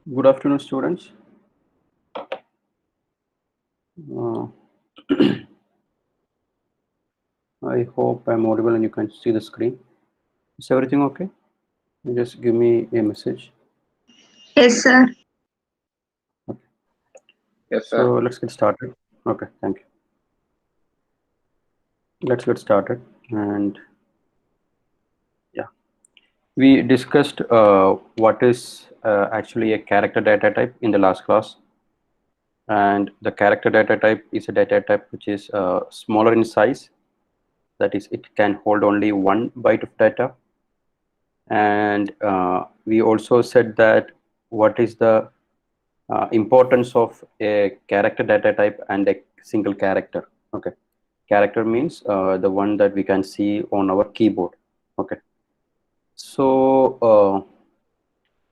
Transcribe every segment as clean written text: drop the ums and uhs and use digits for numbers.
Good afternoon, students. Uh, I hope I'm audible and you can see the screen. Is everything okay? Just give me a message. Yes, sir. Okay. Yes, sir. So let's get started. Okay, thank you. Let's get started. And yeah, we discussed what is actually a character data type in the last class. And the character data type is a data type which is smaller in size. That is, it can hold only 1 byte of data. And we also said that what is the importance of a character data type and a single character. Okay, character means the one that we can see on our keyboard. Okay, so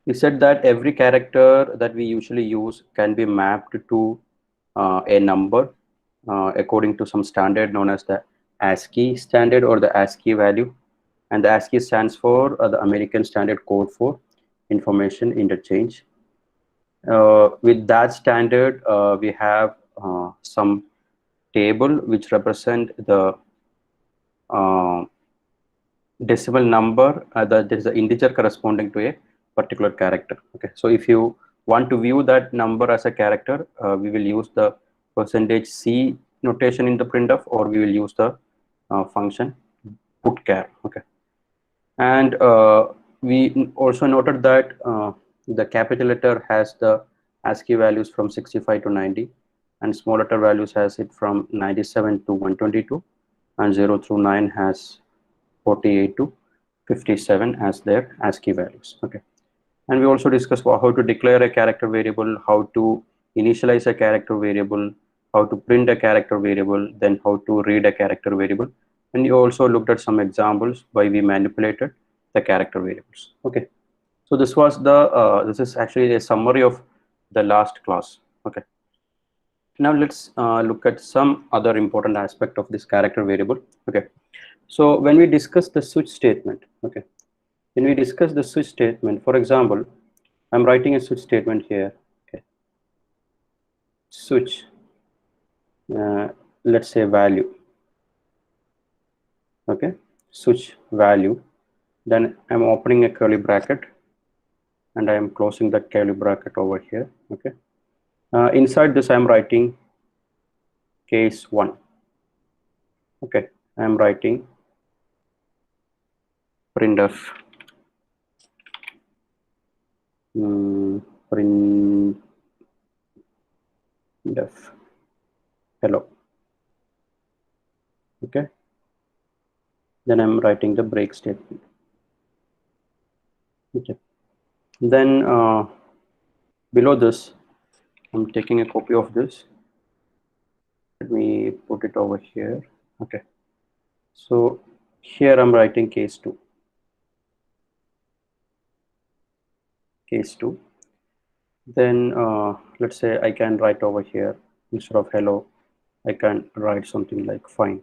we said that every character that we usually use can be mapped to a number according to some standard known as the ASCII standard or the ASCII value. And the ASCII stands for the American Standard Code for Information Interchange. With that standard, we have some table which represent the uh, decimal number that there is an integer corresponding to a particular character. Okay, so if you want to view that number as a character, we will use the %c notation in the printf, or we will use the function putchar. Okay, and we also noted that the capital letter has the ASCII values from 65 to 90, and small letter values has it from 97 to 122, and 0 through 9 has 48 to 57 as their ASCII values. Okay, and we also discussed how to declare a character variable, how to initialize a character variable, how to print a character variable, then how to read a character variable. And you also looked at some examples why we manipulated the character variables. Okay, so this was the this is actually a summary of the last class. Okay, now let's look at some other important aspect of this character variable. Okay, so when we discuss the switch statement, okay, when we discuss the switch statement, for example, I'm writing a switch statement here. Okay, switch, let's say value. Okay, switch value. Then I'm opening a curly bracket, and I am closing that curly bracket over here. Okay, inside this I'm writing case 1. Okay, I'm writing printf, printf hello. Okay, then I'm writing the break statement. Okay, then below this I'm taking a copy of this. Let me put it over here. Okay, so here I'm writing case 2. Case 2. Then let's say I can write over here, instead of hello, I can write something like fine.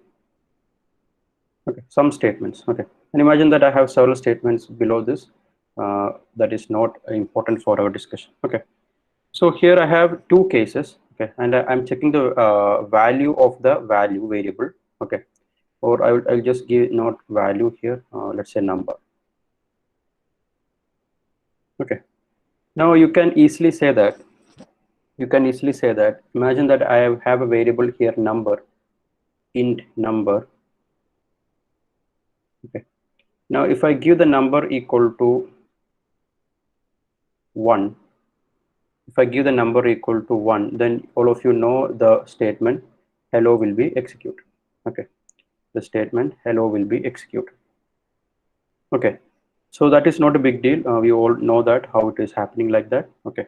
Okay, some statements. Okay, and imagine that I have several statements below this that is not important for our discussion. Okay, so here I have two cases. Okay, and I'm checking the value of the value variable. Okay, or I'll just give not value here, let's say number. Okay, now you can easily say that imagine that I have a variable here, number, int number. Okay, now if I give the number equal to 1, if I give the number equal to 1, then all of you know the statement hello will be executed. Okay, the statement hello will be executed. Okay, so that is not a big deal. We all know that how it is happening like that. Okay,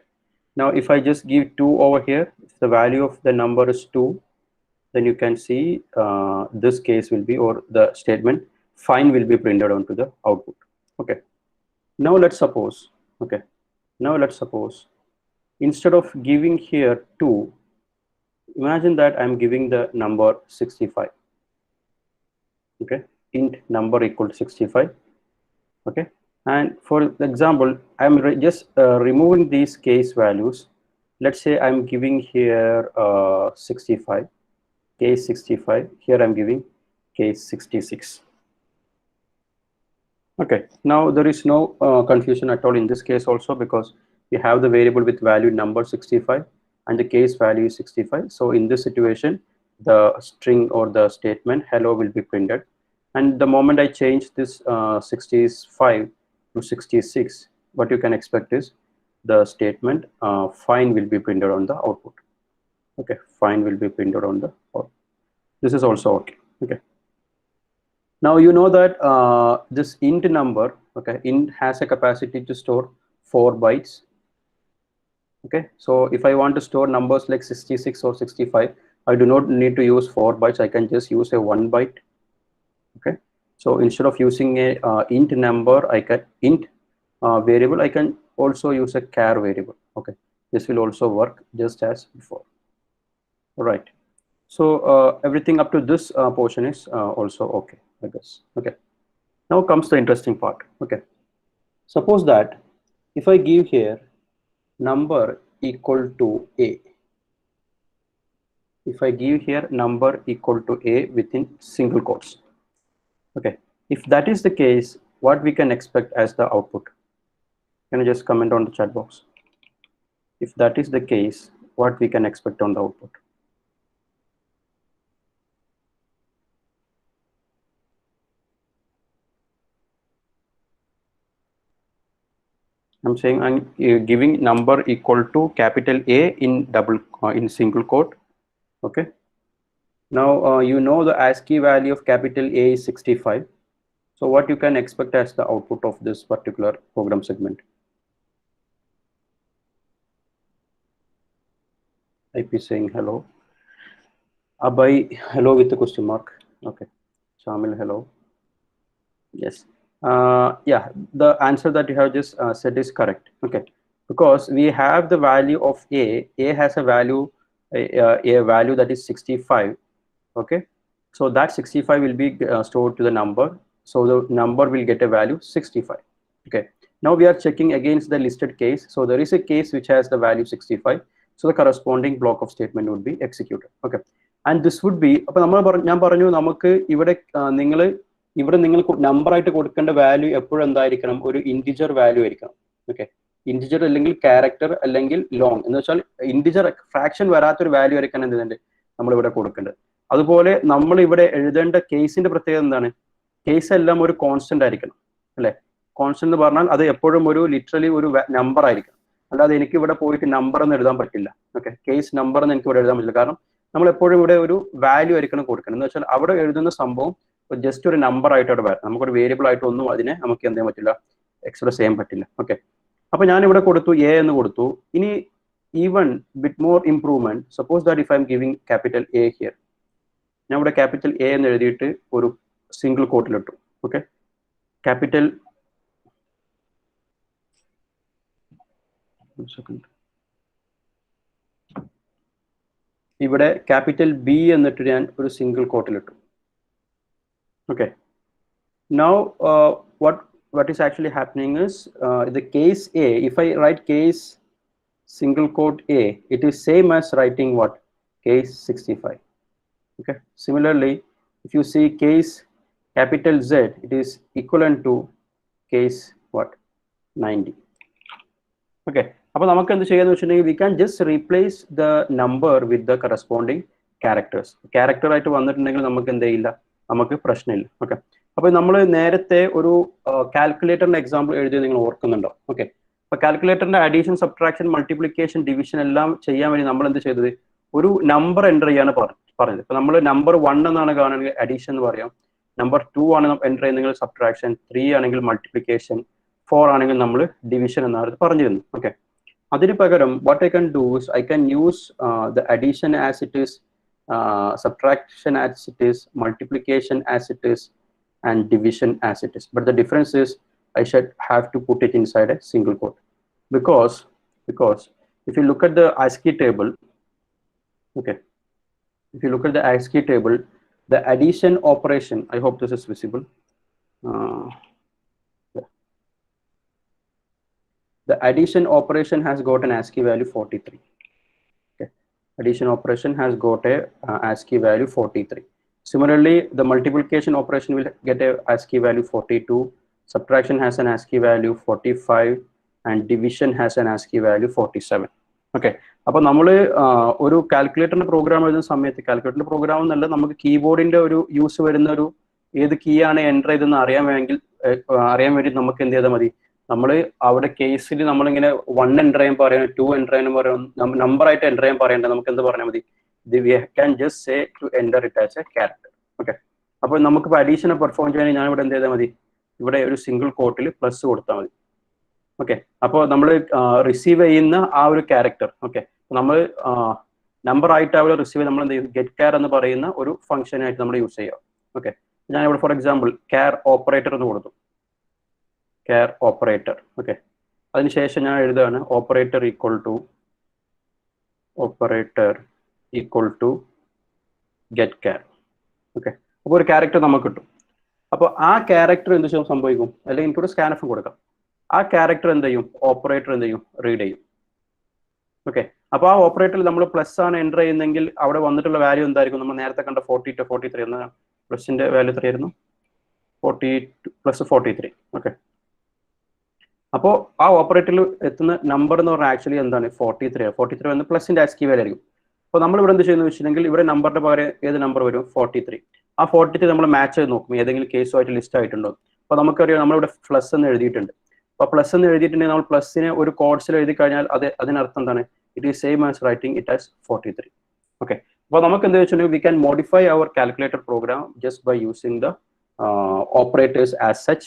now if I just give 2 over here, if the value of the number is 2, then you can see this case will be, or the statement fine will be printed onto the output. Okay, now let's suppose, okay, now let's suppose instead of giving here 2, imagine that I'm giving the number 65. Okay, int number equal to 65. Okay, And for example, I'm just removing these case values. Let's say I'm giving here 65, case 65. Here I'm giving case 66. Okay, now there is no confusion at all in this case also, because we have the variable with value number 65 and the case value is 65. So in this situation, the string or the statement hello will be printed. And the moment I change this 65 to 66, what you can expect is the statement fine will be printed on the output. Okay, fine will be printed on the output. This is also okay. Okay. Now you know that this int number, okay, int has a capacity to store 4 bytes. Okay, so if I want to store numbers like 66 or 65, I do not need to use 4 bytes. I can just use a 1 byte. Okay, so instead of using a int number, I can int variable. I can also use a char variable. Okay, this will also work just as before. All right. So everything up to this portion is also okay, I guess. Okay. Now comes the interesting part. Okay. Suppose that if I give here number equal to a, if I give here number equal to a within single quotes. Okay. If that is the case, what we can expect as the output? Can you just comment on the chat box? If that is the case, what we can expect on the output? I'm saying I'm giving number equal to capital A in in single quote. Okay. Now you know the ASCII value of capital A is 65. So what you can expect as the output of this particular program segment? IP saying hello. Abhay, hello with the question mark. Okay. Shamil, hello. Yes. Yeah, the answer that you have just said is correct. Okay. Because we have the value of A. A has a value, a value that is 65. Okay. So that 65 will be stored to the number. So the number will get a value 65. Okay. Now we are checking against the listed case. So there is a case which has the value 65. So the corresponding block of statement would be executed. Okay. And this would be, ഞാൻ പറഞ്ഞു നമുക്ക് ഇവിടെ നിങ്ങൾ number ആയിട്ട് കൊടുക്കേണ്ട value എപ്പോഴും എന്തായിരിക്കണം, ഒരു ഇന്റിജർ വാല്യൂ ആയിരിക്കണം. ഓക്കെ, ഇന്റിജർ അല്ലെങ്കിൽ ക്യാരക്ടർ അല്ലെങ്കിൽ ലോങ് എന്ന് വെച്ചാൽ ഇന്റിജർ ഫ്രാക്ഷൻ വരാത്തൊരു വാല്യൂ ആയിരിക്കണം എന്തുണ്ട് നമ്മൾ ഇവിടെ കൊടുക്കേണ്ടത്. അതുപോലെ നമ്മൾ ഇവിടെ എഴുതേണ്ട കേസിന്റെ പ്രത്യേകത എന്താണ്? കേസ് എല്ലാം ഒരു കോൺസ്റ്റന്റ് ആയിരിക്കണം അല്ലെ. കോൺസ്റ്റന്റ് എന്ന് പറഞ്ഞാൽ അത് എപ്പോഴും ഒരു ലിറ്ററലി ഒരു നമ്പർ ആയിരിക്കണം. അല്ലാതെ എനിക്ക് ഇവിടെ പോയിട്ട് നമ്പർ എന്ന് എഴുതാൻ പറ്റില്ല. ഓക്കെ, കേസ് നമ്പർ എന്ന് എനിക്ക് ഇവിടെ എഴുതാൻ പറ്റില്ല. കാരണം നമ്മൾ എപ്പോഴും ഇവിടെ ഒരു വാല്യൂ ആയിരിക്കണം കൊടുക്കണം. എന്ന് വെച്ചാൽ അവിടെ എഴുതുന്ന സംഭവം ജസ്റ്റ് ഒരു നമ്പർ ആയിട്ട് അവിടെ വരാം. നമുക്കൊരു വേരിയബിൾ ആയിട്ടൊന്നും അതിനെ നമുക്ക് എന്ത് ചെയ്യാൻ പറ്റില്ല, എക്സ്പ്രസ് ചെയ്യാൻ പറ്റില്ല. ഓക്കെ, അപ്പൊ ഞാൻ ഇവിടെ കൊടുത്തു എ എന്ന് കൊടുത്തു. ഇനി even bit more improvement, suppose that if I M giving capital A here, ഞാൻ ഇവിടെ ക്യാപിറ്റൽ എ എന്ന് എഴുതിയിട്ട് ഒരു സിംഗിൾ കോട്ടിലിട്ടു. ഓക്കെ, ക്യാപിറ്റൽ ഇവിടെ ക്യാപിറ്റൽ ബി എന്നിട്ട് ഞാൻ ഒരു single കോട്ടിലിട്ടു. Okay, now what is actually happening is the case A, if I write case single quote A, it is same as writing what, case 65. Okay, similarly if you see case capital Z, it is equivalent to case what, 90. Okay, അപ്പോൾ നമുക്ക് എന്ത് ചെയ്യാന്ന് വെച്ചിട്ടുണ്ടെങ്കിൽ we can just replace the number with the corresponding characters. Character ആയിട്ട് വന്നിട്ടുണ്ടെങ്കിൽ നമുക്ക് എന്ത് ചെയ്യില്ല, നമുക്ക് പ്രശ്നമില്ല. ഓക്കെ, അപ്പൊ നമ്മൾ നേരത്തെ ഒരു കാൽക്കുലേറ്ററിന്റെ എക്സാമ്പിൾ എഴുതിയത് നിങ്ങൾ ഓർക്കുന്നുണ്ടോ? ഓക്കെ, അപ്പൊ കാൽക്കുലേറ്ററിന്റെ അഡീഷൻ, സബ്ട്രാക്ഷൻ, മൾട്ടിപ്ലിക്കേഷൻ, ഡിവിഷൻ എല്ലാം ചെയ്യാൻ വേണ്ടി നമ്മൾ എന്ത് ചെയ്തത്, ഒരു നമ്പർ എൻ്റർ ചെയ്യാണ് പറഞ്ഞത്. ഇപ്പൊ നമ്മൾ നമ്പർ 1 എന്നാണ് കാണുന്നത് അഡീഷൻ എന്ന് പറയാം, നമ്പർ 2 ആണ് എൻ്റർ ചെയ്യുന്നെങ്കിൽ സബ്ട്രാക്ഷൻ, 3 ആണെങ്കിൽ മൾട്ടിപ്ലിക്കേഷൻ, 4 ആണെങ്കിൽ നമ്മൾ ഡിവിഷൻ എന്നാണ് പറഞ്ഞിരുന്നു. ഓക്കെ, അതിന് പകരം what I can do is I can use the addition as it is, subtraction as it is, multiplication as it is, and division as it is. But the difference is I should have to put it inside a single quote, because if you look at the ASCII table, okay, if you look at the ASCII table, the addition operation, I hope this is visible. Yeah. The addition operation has got an ASCII value 43. Okay. Addition operation has got a ASCII value 43. Similarly, the multiplication operation will get a ASCII value 42. Subtraction has an ASCII value 45, and division has an ASCII value 47. Okay. അപ്പോൾ നമ്മൾ ഒരു കാൽക്കുലേറ്ററിന്റെ programme എഴുതുന്ന സമയത്ത് കാൽക്കുലേറ്ററിന്റെ programme എന്നല്ല, നമുക്ക് കീബോർഡിന്റെ ഒരു use വരുന്ന ഒരു ഏത് കീ ആണ് എൻ്റർ ചെയ്തെന്ന് അറിയാൻ വേണ്ടി നമുക്ക് എന്ത് ചെയ്താൽ മതി, നമ്മൾ അവിടെ കേസിൽ നമ്മളിങ്ങനെ 1 എൻ്റർ ചെയ്യാൻ പറയണം, 2 എൻ്റർ ചെയ്യാൻ പറയണം, നമ്പർ ആയിട്ട് എൻ്റർ ചെയ്യാൻ പറയേണ്ടത് നമുക്ക് എന്ത് പറഞ്ഞാൽ മതി, we can just say to enter it as a character. Okay. അപ്പോൾ നമുക്കിപ്പോൾ അഡീഷനെ പെർഫോം ചെയ്യാൻ ഞാൻ ഇവിടെ എന്ത് ചെയ്താൽ മതി, ഇവിടെ ഒരു സിംഗിൾ കോട്ടിൽ പ്ലസ് കൊടുത്താൽ മതി. ഓക്കെ. അപ്പോൾ നമ്മൾ റിസീവ് ചെയ്യുന്ന ആ ഒരു ക്യാരക്ടർ, ഓക്കെ, നമ്മൾ നമ്പർ ആയിട്ട് അവിടെ റിസീവ് നമ്മൾ എന്ത് ചെയ്യും, ഗെറ്റ് ക്യാർ എന്ന് പറയുന്ന ഒരു ഫംഗ്ഷനായിട്ട് നമ്മൾ യൂസ് ചെയ്യാം. ഓക്കെ. ഞാൻ ഇവിടെ ഫോർ എക്സാമ്പിൾ ക്യാർ ഓപ്പറേറ്റർ എന്ന് കൊടുത്തു, ക്യാർ ഓപ്പറേറ്റർ. ഓക്കെ. അതിനുശേഷം ഞാൻ എഴുതുകയാണ് ഓപ്പറേറ്റർ ഈക്വൽ ടു ഗെറ്റ് ക്യാർ. ഓക്കെ. അപ്പോൾ ഒരു ക്യാരക്ടർ നമുക്ക് കിട്ടും. അപ്പോൾ ആ ക്യാരക്ടർ എന്ത് സംഭവിക്കും, അല്ലെങ്കിൽ എനിക്കൊരു സ്കാനഫ് കൊടുക്കാം, ആ ക്യാരക്ടർ എന്ത് ചെയ്യും, ഓപ്പറേറ്റർ എന്ത് ചെയ്യും, റീഡ് ചെയ്യും. ഓക്കെ. അപ്പോൾ ആ ഓപ്പറേറ്ററിൽ നമ്മൾ പ്ലസ് ആണ് എൻ്റർ ചെയ്യുന്നതെങ്കിൽ അവിടെ വന്നിട്ടുള്ള വാല്യൂ എന്തായിരിക്കും, നമ്മൾ നേരത്തെ കണ്ട 42 43 എന്ന പ്ലസിന്റെ വാല്യൂ എത്രയായിരുന്നു, 42 + 43. ഓക്കെ. അപ്പോൾ ആ ഓപ്പറേറ്ററിൽ എത്തുന്ന നമ്പർ എന്ന് പറഞ്ഞാൽ ആക്ച്വലി എന്താണ്, 43 വന്ന് പ്ലസിന്റെ ASCII വാല്യൂ ആയിരിക്കും. അപ്പോൾ നമ്മൾ ഇവിടെ എന്ത് ചെയ്യുന്നത് വെച്ചിട്ടുണ്ടെങ്കിൽ ഇവിടെ നമ്പറിന്റെ പകരം ഏത് നമ്പർ വരും, 43. ആ 43 നമ്മൾ മാച്ച് ചെയ്ത് നോക്കും ഏതെങ്കിലും കേസുമായിട്ട് ലിസ്റ്റ് ആയിട്ടുണ്ടോ. അപ്പോൾ നമുക്കറിയാം നമ്മളിവിടെ പ്ലസ് എന്ന് എഴുതിയിട്ടുണ്ട്. അപ്പോൾ പ്ലസ് എന്ന് എഴുതിയിട്ടുണ്ടെങ്കിൽ നമ്മൾ പ്ലസിനെ ഒരു കോഡ്സിൽ എഴുതി കഴിഞ്ഞാൽ അതിനർത്ഥം എന്താണ്, it is same as writing it as 43. Okay. അപ്പോൾ നമുക്ക് എന്താ വെച്ചിട്ടുണ്ടെങ്കിൽ we can modify our calculator program just by using the operators as such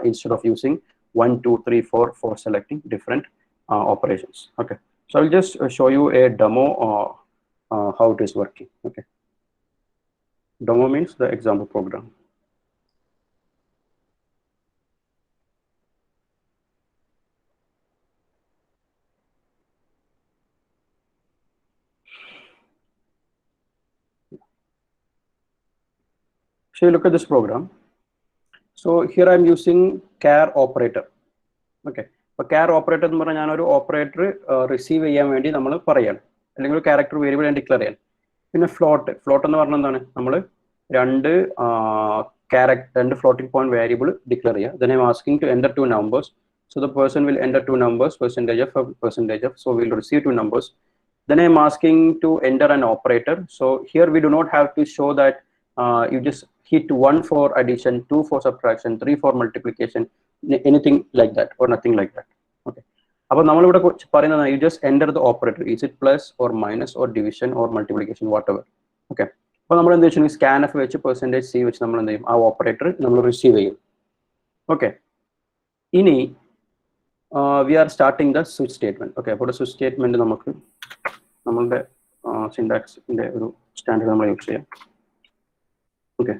instead of using 1 2 3 4 for selecting different operations. Okay. So I'll just show you a demo how it is working. Okay. Demo means the example program. So you look at this program. So here I am using char operator. Okay. അപ്പോൾ char operator എന്ന് പറഞ്ഞാൽ ഞാനൊരു operator receive ചെയ്യാൻ വേണ്ടി നമ്മൾ പറയാണ്, അല്ലെങ്കിൽ ഒരു ക്യാരക്ടർ വേരിയബിൾ ഞാൻ ഡിക്ലെയർ ചെയ്യാൻ. പിന്നെ ഫ്ലോട്ട് എന്ന് പറഞ്ഞാൽ എന്താണ്, നമ്മൾ രണ്ട് ഫ്ലോട്ടിംഗ് പോയിന്റ് വേരിയബിൾ ഡിക്ലെയർ ചെയ്യുക. Then I am asking to enter 2 numbers. So the person will enter 2 numbers, percentage of. So we will receive 2 numbers. Then I am asking to enter an operator. So here we do not have to show that you just hit 1 for addition, 2 for subtraction, 3 for multiplication, anything like that or nothing like that. Okay. അപ്പോൾ നമ്മളിവിടെ പറയുന്നത് you just enter the operator, is it plus or minus or division or multiplication, whatever. Okay. അപ്പോൾ നമ്മൾ എന്ത് വെച്ചാൽ scanf വെച്ച് %c വെച്ച് നമ്മൾ എന്ത് ചെയ്യും, ആ ഓപ്പറേറ്റർ നമ്മൾ റിസീവ് ചെയ്യും. ഓക്കെ. ഇനി we are starting the switch statement. Okay. അപ്പോൾ switch statement നമുക്ക് നമ്മളുടെ സിൻടാക്സിന്റെ ഒരു സ്റ്റാൻഡേർഡ് നമ്മൾ യൂസ് ചെയ്യാം. ഓക്കെ.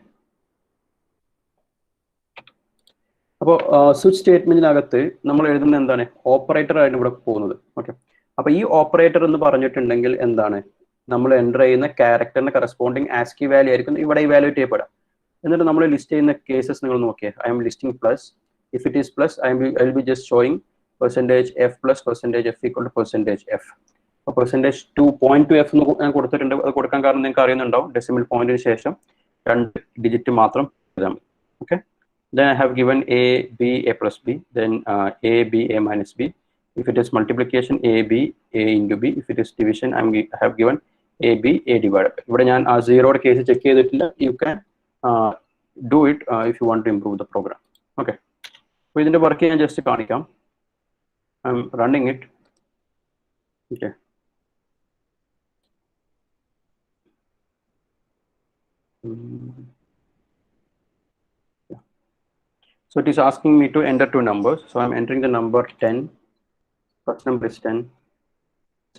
അപ്പോൾ സ്വിച്ച് സ്റ്റേറ്റ്മെന്റിനകത്ത് നമ്മൾ എഴുതുന്നത് എന്താണ്, ഓപ്പറേറ്റർ ആയിട്ട് ഇവിടെ പോകുന്നത്. ഓക്കെ. അപ്പോൾ ഈ ഓപ്പറേറ്റർ എന്ന് പറഞ്ഞിട്ടുണ്ടെങ്കിൽ എന്താണ്, നമ്മൾ എൻ്റർ ചെയ്യുന്ന ക്യാരക്ടറിന് കറസ്പോണ്ടിങ് ASCII വാല്യൂ ആയിരിക്കും ഇവിടെ ഇവാലുവേറ്റ് ചെയ്യപ്പെടാം. എന്നിട്ട് നമ്മൾ ലിസ്റ്റ് ചെയ്യുന്ന കേസസ് നിങ്ങൾ നോക്കിയാൽ I M listing plus, if it is plus I will be just showing %f plus %f equal to %f. അപ്പോൾ %2.2f എന്ന് ഞാൻ കൊടുത്തിട്ടുണ്ട്. അത് കൊടുക്കാൻ കാരണം നിങ്ങൾക്ക് അറിയുന്നുണ്ടാവും, ഡെസിമൽ പോയിന്റിന് ശേഷം 2 ഡിജിറ്റ് മാത്രം എഴുതാം. Okay. Then I have given a b a plus b, then a b a minus b. If it is multiplication, a b a into b. If it is division, I have given a b a divided by. ഇവിടെ ഞാൻ ആ സീറോയുടെ case check ചെയ്തിട്ടില്ല. You can do it if you want to improve the program. Okay. അപ്പോൾ ഇതിന്റെ work ഞാൻ just കാണിക്കാം. I'm running it. Okay. So it is asking me to enter 2 numbers. So I'm entering the number 10. First number is 10.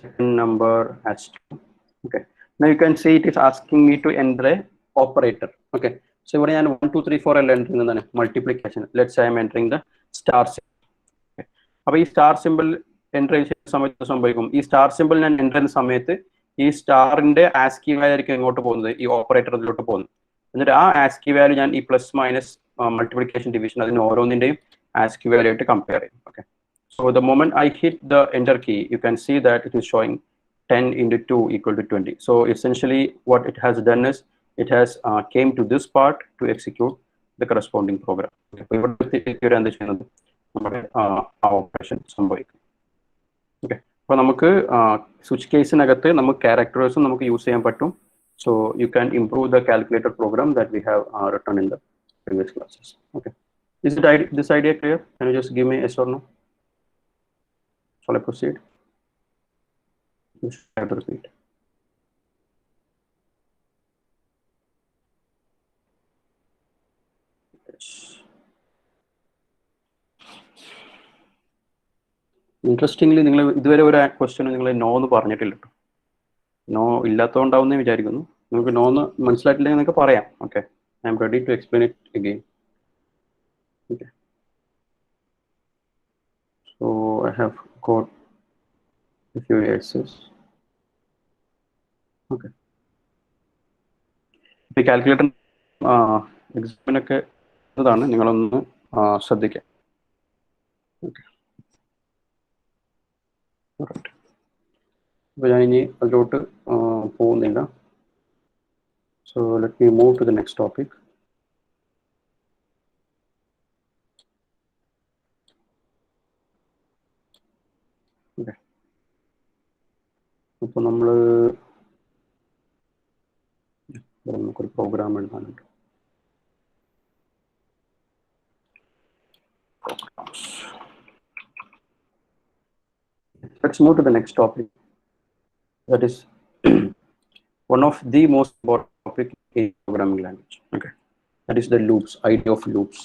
Second number has 2. Okay. Now you can see it is asking me to enter a operator. Okay. So ഇവിടെ ഞാൻ 1 2 3 4 എല്ലാം enter ചെയ്യുന്നതാണ് multiplication. Let's I M entering the star simple. അപ്പോൾ ഈ star simple enter ചെയ്യുന്ന സമയത്ത് സംഭവിക്കും, ഈ സ്റ്റാർ സിമ്പിൾ ഞാൻ എൻ്റർ ചെയ്യുന്ന സമയത്ത് ഈ സ്റ്റാറിന്റെ ASCII വാല്യൂ ആയിരിക്കും എങ്ങോട്ട് പോകുന്നത്, ഈ ഓപ്പറേറ്ററിലോട്ട് പോകുന്നത്. എന്നിട്ട് ആ ASCII വാല്യൂ ഞാൻ ഈ പ്ലസ് മൈനസ് മൾട്ടിപ്ലിക്കേഷൻ ഡിവിഷൻ അതിന് ഓരോന്നിന്റെയും ASCII വാല്യൂ ആയിട്ട് കമ്പയർ ചെയ്യും. Okay. So the moment I hit the enter key, you can see that it is showing 10 into 2 equal to 20. So essentially what it has done is it has came to this part to execute the corresponding program. Operation സംഭവിക്കും. Okay. അപ്പോൾ നമുക്ക് switch കേസിനകത്ത് നമുക്ക് ക്യാരക്ടേഴ്സും നമുക്ക് use ചെയ്യാൻ പറ്റും. So you can improve the calculator program that we have written in the previous classes. Okay. Is this idea clear? Can you just give me yes or no? Shall I proceed? You should have to repeat. Yes. Interestingly, നിങ്ങൾ ഇതുവരെ ഒരു question നിങ്ങൾ no എന്ന് പറഞ്ഞിട്ടില്ല കേട്ടോ. No ഇല്ലാത്തതുകൊണ്ടാവുന്നേ വിചാരിക്കുന്നു. നിങ്ങൾക്ക് no എന്ന് മനസ്സിലായിട്ടില്ലെങ്കിൽ നിങ്ങൾക്ക് പറയാം. Okay, I'm ready to explain it again. Okay, so I have got a few yeses. Okay. ഈ കാൽക്കുലേറ്റർ എക്സാമിനൊക്കെ ഇതാണ്, നിങ്ങളൊന്ന് ശ്രദ്ധിക്കാം. ഓക്കെ, അപ്പോൾ ഞാൻ ഇനി അതിലോട്ട് പോകുന്നില്ല. So let me move to the next topic. Okay, അപ്പോൾ നമ്മൾ നമുക്കൊരു പ്രോഗ്രാം എഴുതാനുണ്ട്. Let's move to the next topic. That is one of the most important topic in programming language. Okay, that is the loops, idea of loops.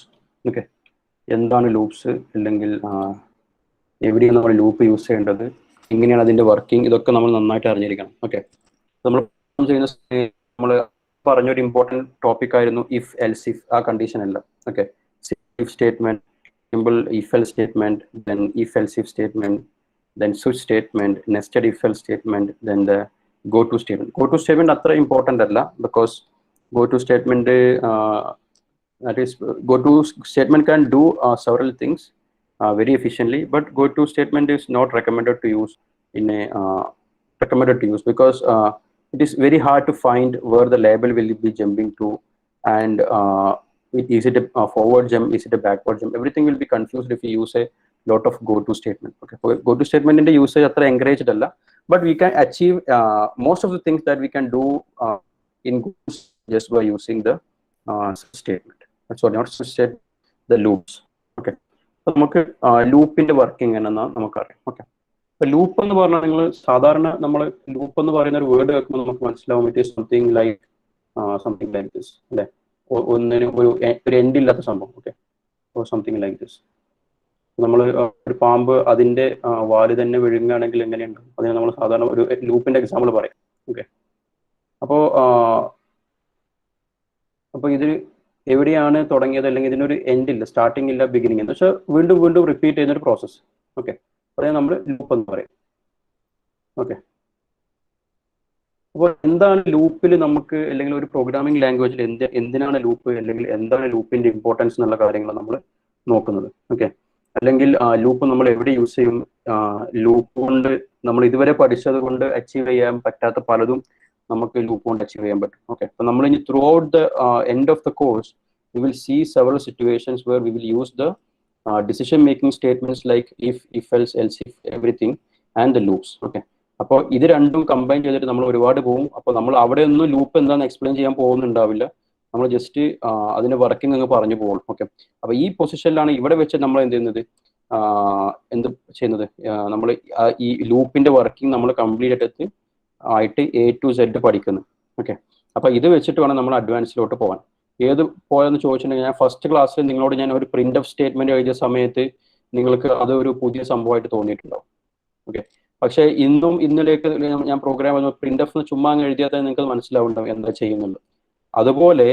Okay, എന്താണ് loops, അല്ലെങ്കിൽ എവിടെയാണ് നമ്മൾ loop use ചെയ്യേണ്ടത്, എങ്ങനെയാണ് അതിൻ്റെ വർക്കിംഗ്, ഇതൊക്കെ നമ്മൾ നന്നായിട്ട് അറിഞ്ഞിരിക്കണം. ഓക്കെ, നമ്മൾ ചെയ്യുന്ന നമ്മൾ പറഞ്ഞൊരു ഇമ്പോർട്ടൻറ്റ് ടോപ്പിക് ആയിരുന്നു ഇഫ് എൽസ് ഇഫ്. ആ കണ്ടീഷൻ അല്ല. Okay, if statement, simple if else statement, then if else if statement, then switch statement, nested if else statement, then the go to statement. Go to statement atra important alla, because go to statement that is go to statement can do several things very efficiently, but go to statement is not recommended to use in a because it is very hard to find where the label will be jumping to, and is it a forward jump, is it a backward jump, everything will be confused if you use a lot of go to statement. Okay, go to statement in the usage atra encouraged alla, but we can achieve most of the things that we can do in just by using the statement. That's what, not state the loops. Okay, so നമുക്ക് ലൂപ്പിന്റെ working എന്നാ നമുക്കറിയാം. Okay, അപ്പൊ loop എന്ന് പറഞ്ഞാൽ നിങ്ങൾ സാധാരണ നമ്മൾ ലൂപ്പ് എന്ന് പറയുന്ന ഒരു വേർഡ് കേൾക്കുമ്പോൾ നമുക്ക് മനസ്സിലാവും it is something like this അല്ലെ, ഒന്നിന് ഒരു എൻഡ് ഇല്ലാത്ത സംഭവം. Okay, something like this. നമ്മൾ ഒരു പാമ്പ് അതിന്റെ വാല് തന്നെ വിഴുങ്ങുകയാണെങ്കിൽ എങ്ങനെയുണ്ട്, അതിന് നമ്മൾ സാധാരണ ഒരു ലൂപ്പിന്റെ എക്സാമ്പിൾ പറയാം. ഓക്കെ, അപ്പോൾ ഇത് എവിടെയാണ് തുടങ്ങിയത്, അല്ലെങ്കിൽ ഇതിനൊരു എൻഡ് ഇല്ല, സ്റ്റാർട്ടിങ് ഇല്ല, ബിഗിനിങ് ഇല്ല, പക്ഷെ വീണ്ടും വീണ്ടും റിപ്പീറ്റ് ചെയ്യുന്നൊരു പ്രോസസ്സ്. ഓക്കെ, അതിനെ നമ്മൾ ലൂപ്പ് എന്ന് പറയും. ഓക്കെ, അപ്പോൾ എന്താണ് ലൂപ്പിൽ നമുക്ക്, അല്ലെങ്കിൽ ഒരു പ്രോഗ്രാമിംഗ് ലാംഗ്വേജിൽ എന്തിനാണ് ലൂപ്പ്, അല്ലെങ്കിൽ എന്താണ് ലൂപ്പിന്റെ ഇമ്പോർട്ടൻസ് എന്നുള്ള കാര്യങ്ങൾ നമ്മൾ നോക്കുന്നത്. ഓക്കെ, അല്ലെങ്കിൽ ലൂപ്പ് നമ്മൾ എവിടെ യൂസ് ചെയ്യും, ലൂപ്പ് കൊണ്ട് നമ്മൾ ഇതുവരെ പഠിച്ചത് കൊണ്ട് അച്ചീവ് ചെയ്യാൻ പറ്റാത്ത പലതും നമുക്ക് ലൂപ്പ് കൊണ്ട് അച്ചീവ് ചെയ്യാൻ പറ്റും. ഓക്കെ, അപ്പോൾ നമ്മൾ ഇനി throughout the end of the course we will see several situations where we will use the decision making statements like if else else if everything and the loops. Okay, അപ്പോൾ ഇത് രണ്ടും combine ചെയ്തിട്ട് നമ്മൾ ഒരുപാട് പോകും. അപ്പോൾ നമ്മൾ അവിടെ ഒന്നും ലൂപ്പ് എന്താണെന്ന് എക്സ്പ്ലെയിൻ ചെയ്യാൻ പോകുന്നുണ്ടാവില്ല, നമ്മൾ ജസ്റ്റ് അതിന്റെ വർക്കിംഗ് അങ്ങ് പറഞ്ഞു പോകും. ഓക്കെ, അപ്പൊ ഈ പൊസിഷനിലാണ് ഇവിടെ വെച്ച് നമ്മൾ എന്ത് ചെയ്യുന്നത്, നമ്മൾ ഈ ലൂപ്പിന്റെ വർക്കിംഗ് നമ്മൾ കംപ്ലീറ്റ് ആയിട്ട് A to Z പഠിക്കുന്നു. ഓക്കെ, അപ്പൊ ഇത് വെച്ചിട്ട് വേണം നമ്മൾ അഡ്വാൻസിലോട്ട് പോകാൻ. ഏത് പോയെന്ന് ചോദിച്ചിട്ടുണ്ടെങ്കിൽ, ഞാൻ ഫസ്റ്റ് ക്ലാസ്സിൽ നിങ്ങളോട് ഞാൻ ഒരു പ്രിന്റ് ഓഫ് സ്റ്റേറ്റ്മെന്റ് എഴുതിയ സമയത്ത് നിങ്ങൾക്ക് അത് ഒരു പുതിയ സംഭവമായിട്ട് തോന്നിയിട്ടുണ്ടാവും. ഓക്കെ, പക്ഷേ ഇന്നലേക്ക് ഞാൻ പ്രോഗ്രാം പ്രിന്റ് ഓഫ് ചുമ്മാ അങ്ങ് എഴുതിയാൽ തന്നെ നിങ്ങൾക്ക് മനസ്സിലാവുണ്ടാവും എന്താ ചെയ്യുന്നുണ്ട്. അതേപോലെ